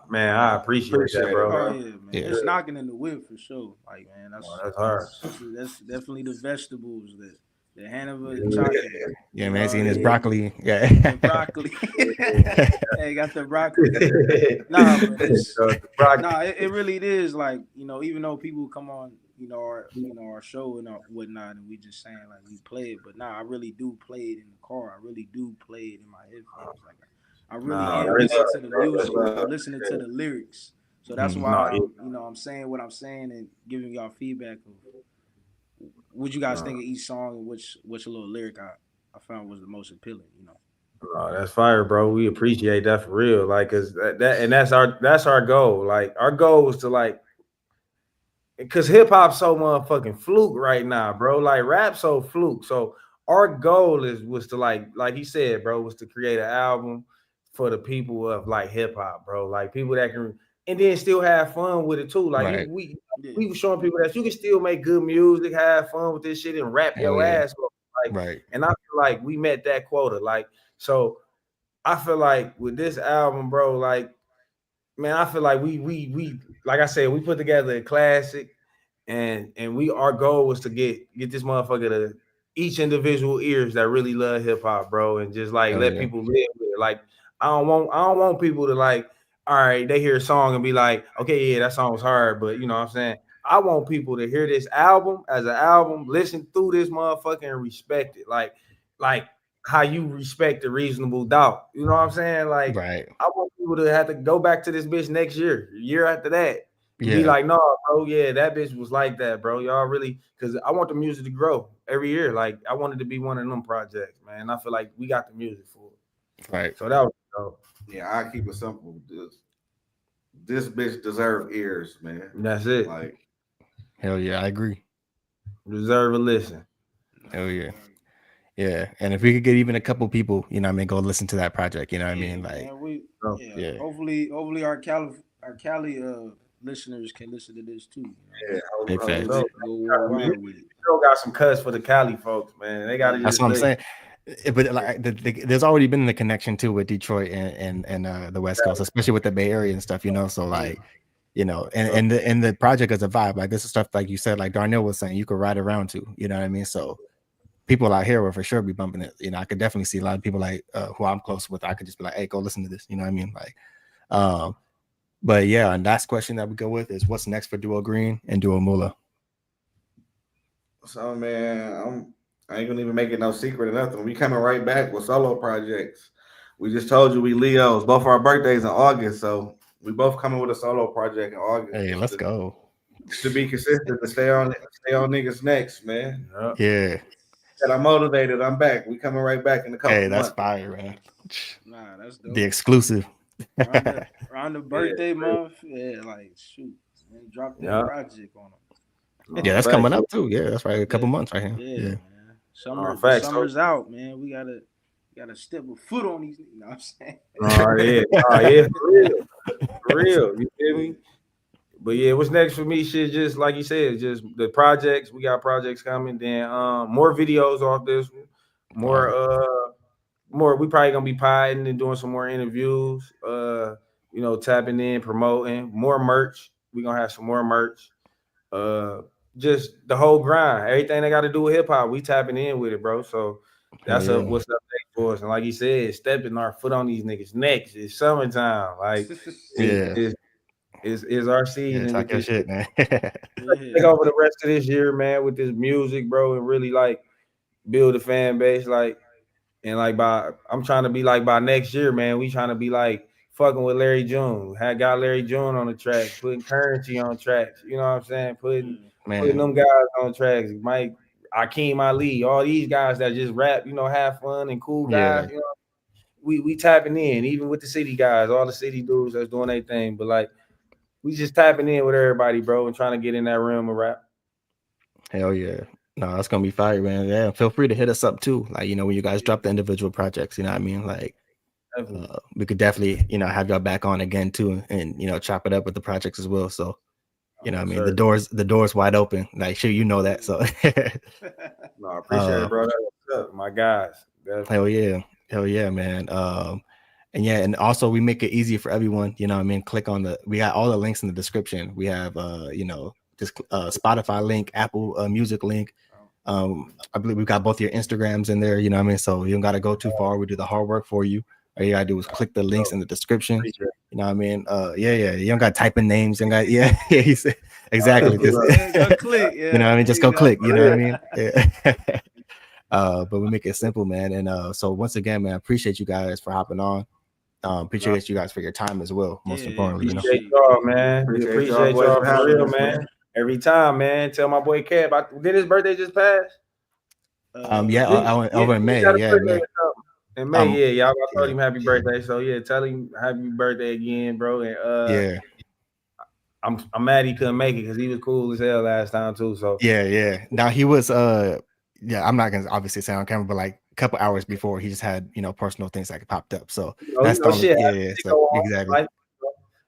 Man, I appreciate that, bro. Oh yeah, man. It's knocking in the whip for sure. Like, man, that's hard. That's definitely the vegetables, the Hanover and chocolate. Yeah, man, seeing his broccoli. Yeah. The broccoli. Hey, got the broccoli. Nah, but it really is like, you know, even though people come on, our show and whatnot, and we just saying like we play it, but I really do play it in the car. I really do play it in my headphones. Like I really listen to the music. I'm listening to the lyrics. So that's why I'm saying what I'm saying and giving y'all feedback of what you guys think of each song and which little lyric I found was the most appealing, you know. Oh, that's fire, bro. We appreciate that for real. Like, cause that's our goal. Like, our goal was to like, cause hip hop's so motherfucking fluke right now, bro. Like, rap so fluke. So our goal was to like he said, bro, was to create an album for the people of like hip hop, bro. Like people that can, and then still have fun with it too. Like we were showing people that you can still make good music, have fun with this shit, and rap your ass off. Like, and I feel like we met that quota. Like, so I feel like with this album, bro, like, man, I feel like we like I said, we put together a classic, and our goal was to get this motherfucker to each individual ears that really love hip hop, bro, and just like let people live with it. Like I don't want people to like, all right, they hear a song and be like, okay, yeah, that song was hard, but you know what I'm saying? I want people to hear this album as an album, listen through this motherfucker and respect it. Like how you respect the Reasonable Doubt. You know what I'm saying? Like I want people to have to go back to this bitch next year after that. Be like, no, bro, yeah, that bitch was like that, bro. Y'all really, because I want the music to grow every year. Like I wanted to be one of them projects, man. I feel like we got the music for it. Right. So that was dope. Yeah, I keep it simple. This bitch deserve ears, man. That's it. Like, hell yeah, I agree. Deserve a listen. Hell yeah. Yeah, and if we could get even a couple people, you know what I mean, go listen to that project, you know what I mean? Like, hopefully our Cali listeners can listen to this too. Yeah, we still got some cuts for the Cali folks, man. They got to. That's what I'm saying. But like, there's already been the connection too with Detroit and the West Coast, especially with the Bay Area and stuff, you know. So like, you know, and the project is a vibe. Like this is stuff like you said, like Darnell was saying, you could ride around to, you know what I mean? So people out here will for sure be bumping it. You know, I could definitely see a lot of people like who I'm close with. I could just be like, hey, go listen to this. You know what I mean? Like, but yeah, and last question that we go with is what's next for Duo Green and Duo Moolah? So man, I ain't gonna even make it no secret or nothing. We coming right back with solo projects. We just told you we Leos. Both our birthdays in August, so we both coming with a solo project in August. Hey, let's go. To be consistent, to stay on niggas' necks, man. Yeah. And I'm motivated. I'm back. We coming right back in a couple months. Hey, that's fire, man. Nah, that's dope. The exclusive. around the birthday month, like shoot, man, drop that project on them. Yeah, that's coming up too. Yeah, that's right. A couple months right here. Yeah. Man. Summer's out, man. We gotta step a foot on these. You know what I'm saying? Yeah, for real. You feel me? But yeah, what's next for me? Shit, just like you said, just the projects. We got projects coming. Then more videos off this one. More. We probably gonna be piloting and doing some more interviews. Tapping in, promoting more merch. We gonna have some more merch. Just the whole grind. Everything they got to do with hip hop, we tapping in with it, bro. So that's what's up next for us. And like you said, stepping our foot on these niggas' necks. It's summertime. Like is our season. Talk your shit, man. Take over the rest of this year, man, with this music, bro, and really like build a fan base. I'm trying to be like by next year, man. We trying to be like fucking with Larry June. Got Larry June on the track, putting Currency on tracks. You know what I'm saying? Putting them guys on tracks. Mike, Akeem Ali, all these guys that just rap, have fun and cool guys. You know, we tapping in, even with the city guys, all the city dudes that's doing their thing. But like, we just tapping in with everybody, bro, and trying to get in that realm of rap. Hell yeah. No, that's gonna be fire, man. Yeah, feel free to hit us up too. Like, when you guys drop the individual projects, you know what I mean? Like, we could definitely, have y'all back on again too, and chop it up with the projects as well. So, what I mean, the door's wide open. Like, sure, that. So, no, I appreciate it, bro. What's up, my guys? Definitely. Hell yeah, man. And also we make it easy for everyone. You know what I mean? Click on we got all the links in the description. We have just Spotify link, Apple Music link. I believe we've got both your Instagrams in there, you know what I mean? So you don't got to go too far. We do the hard work for you. All you gotta do is click the links in the description. You know what I mean? You don't got to type in names. You don't got, exactly. Go click, you know what I mean? Just go click, you know what I mean? Yeah. But we make it simple, man. And so once again, man, I appreciate you guys for hopping on. Appreciate you guys for your time as well. Most importantly, appreciate y'all, man. Appreciate y'all for real, man. Every time, man. Tell my boy Kev. Did his birthday just pass? Over in May. May. In May, I told him happy birthday. So tell him happy birthday again, bro. And I'm mad he couldn't make it because he was cool as hell last time too. So Now he was I'm not gonna obviously say on camera, but like a couple hours before, he just had personal things that popped up. So that's the only, so exactly.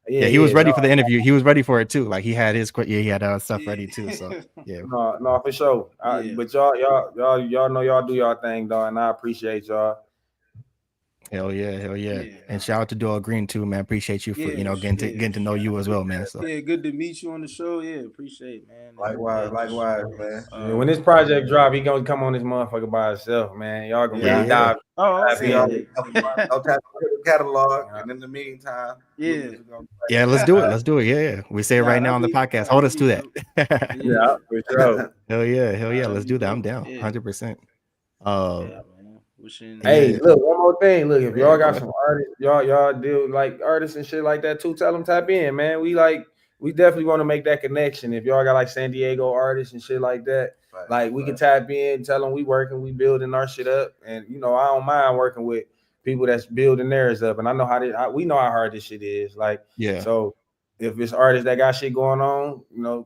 He was ready for the interview. He was ready for it too. Like he had his stuff ready too. So no, for sure. But y'all know y'all do y'all thing, dog, and I appreciate y'all. Hell yeah. And shout out to Duo Green too, man. Appreciate you for getting to know you as well, man. So good to meet you on the show. Appreciate it, man. Likewise, man. When this project drop, he gonna come on this motherfucker by himself, man. Y'all gonna really dive. I'll tap the catalog, and in the meantime, let's do it. Yeah. We say it right now on the podcast. Hold us to that. For sure. Hell yeah. Let's do that. I'm down, 100%. Hey, look, one more thing. Look, if y'all got some artists, y'all deal like artists and shit like that too, tell them tap in, man. We definitely want to make that connection. If y'all got like San Diego artists and shit like that, we can tap in, tell them we building our shit up. And I don't mind working with people that's building theirs up. And I know we know how hard this shit is. So if it's artists that got shit going on,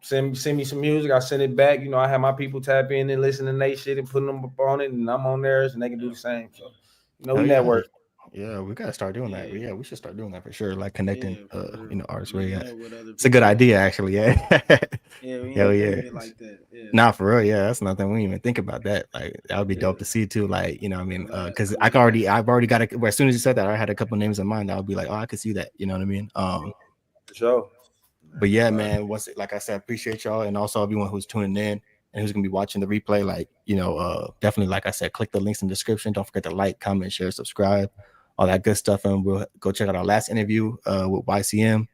send me some music. I'll send it back. I have my people tap in and listen to their shit and putting them up on it, and I'm on theirs, and they can do the same. So, we network. Yeah, we gotta start doing that. Yeah, we should start doing that for sure. Like connecting, artists. It's a good idea, actually. Yeah. Hell yeah. Like that. Nah, for real. Yeah, that's nothing. We didn't even think about that. Like that would be dope to see too. Like I mean, because I've already got it. As soon as you said that, I had a couple names in mind. I would be like, oh, I could see that. You know what I mean? For sure. But yeah, man, like I said, appreciate y'all, and also everyone who's tuning in and who's gonna be watching the replay. Definitely, like I said, click the links in the description. Don't forget to like, comment, share, subscribe, all that good stuff. And we'll go check out our last interview with YCM,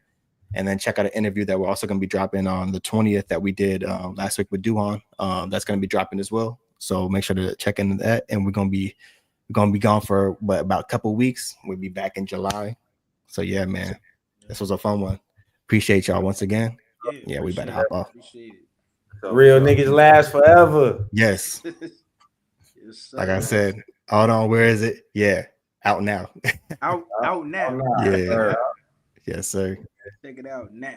and then check out an interview that we're also gonna be dropping on the 20th that we did last week with Duhan. That's gonna be dropping as well. So make sure to check into that. And we're gonna be gone for about a couple weeks. We'll be back in July. So yeah, man, this was a fun one. Appreciate y'all once again. Yeah, we better hop off. Real niggas last forever. Yes. Like I said, hold on, where is it? Yeah, out now. out now. Yeah. Yes, sir. Check it out now.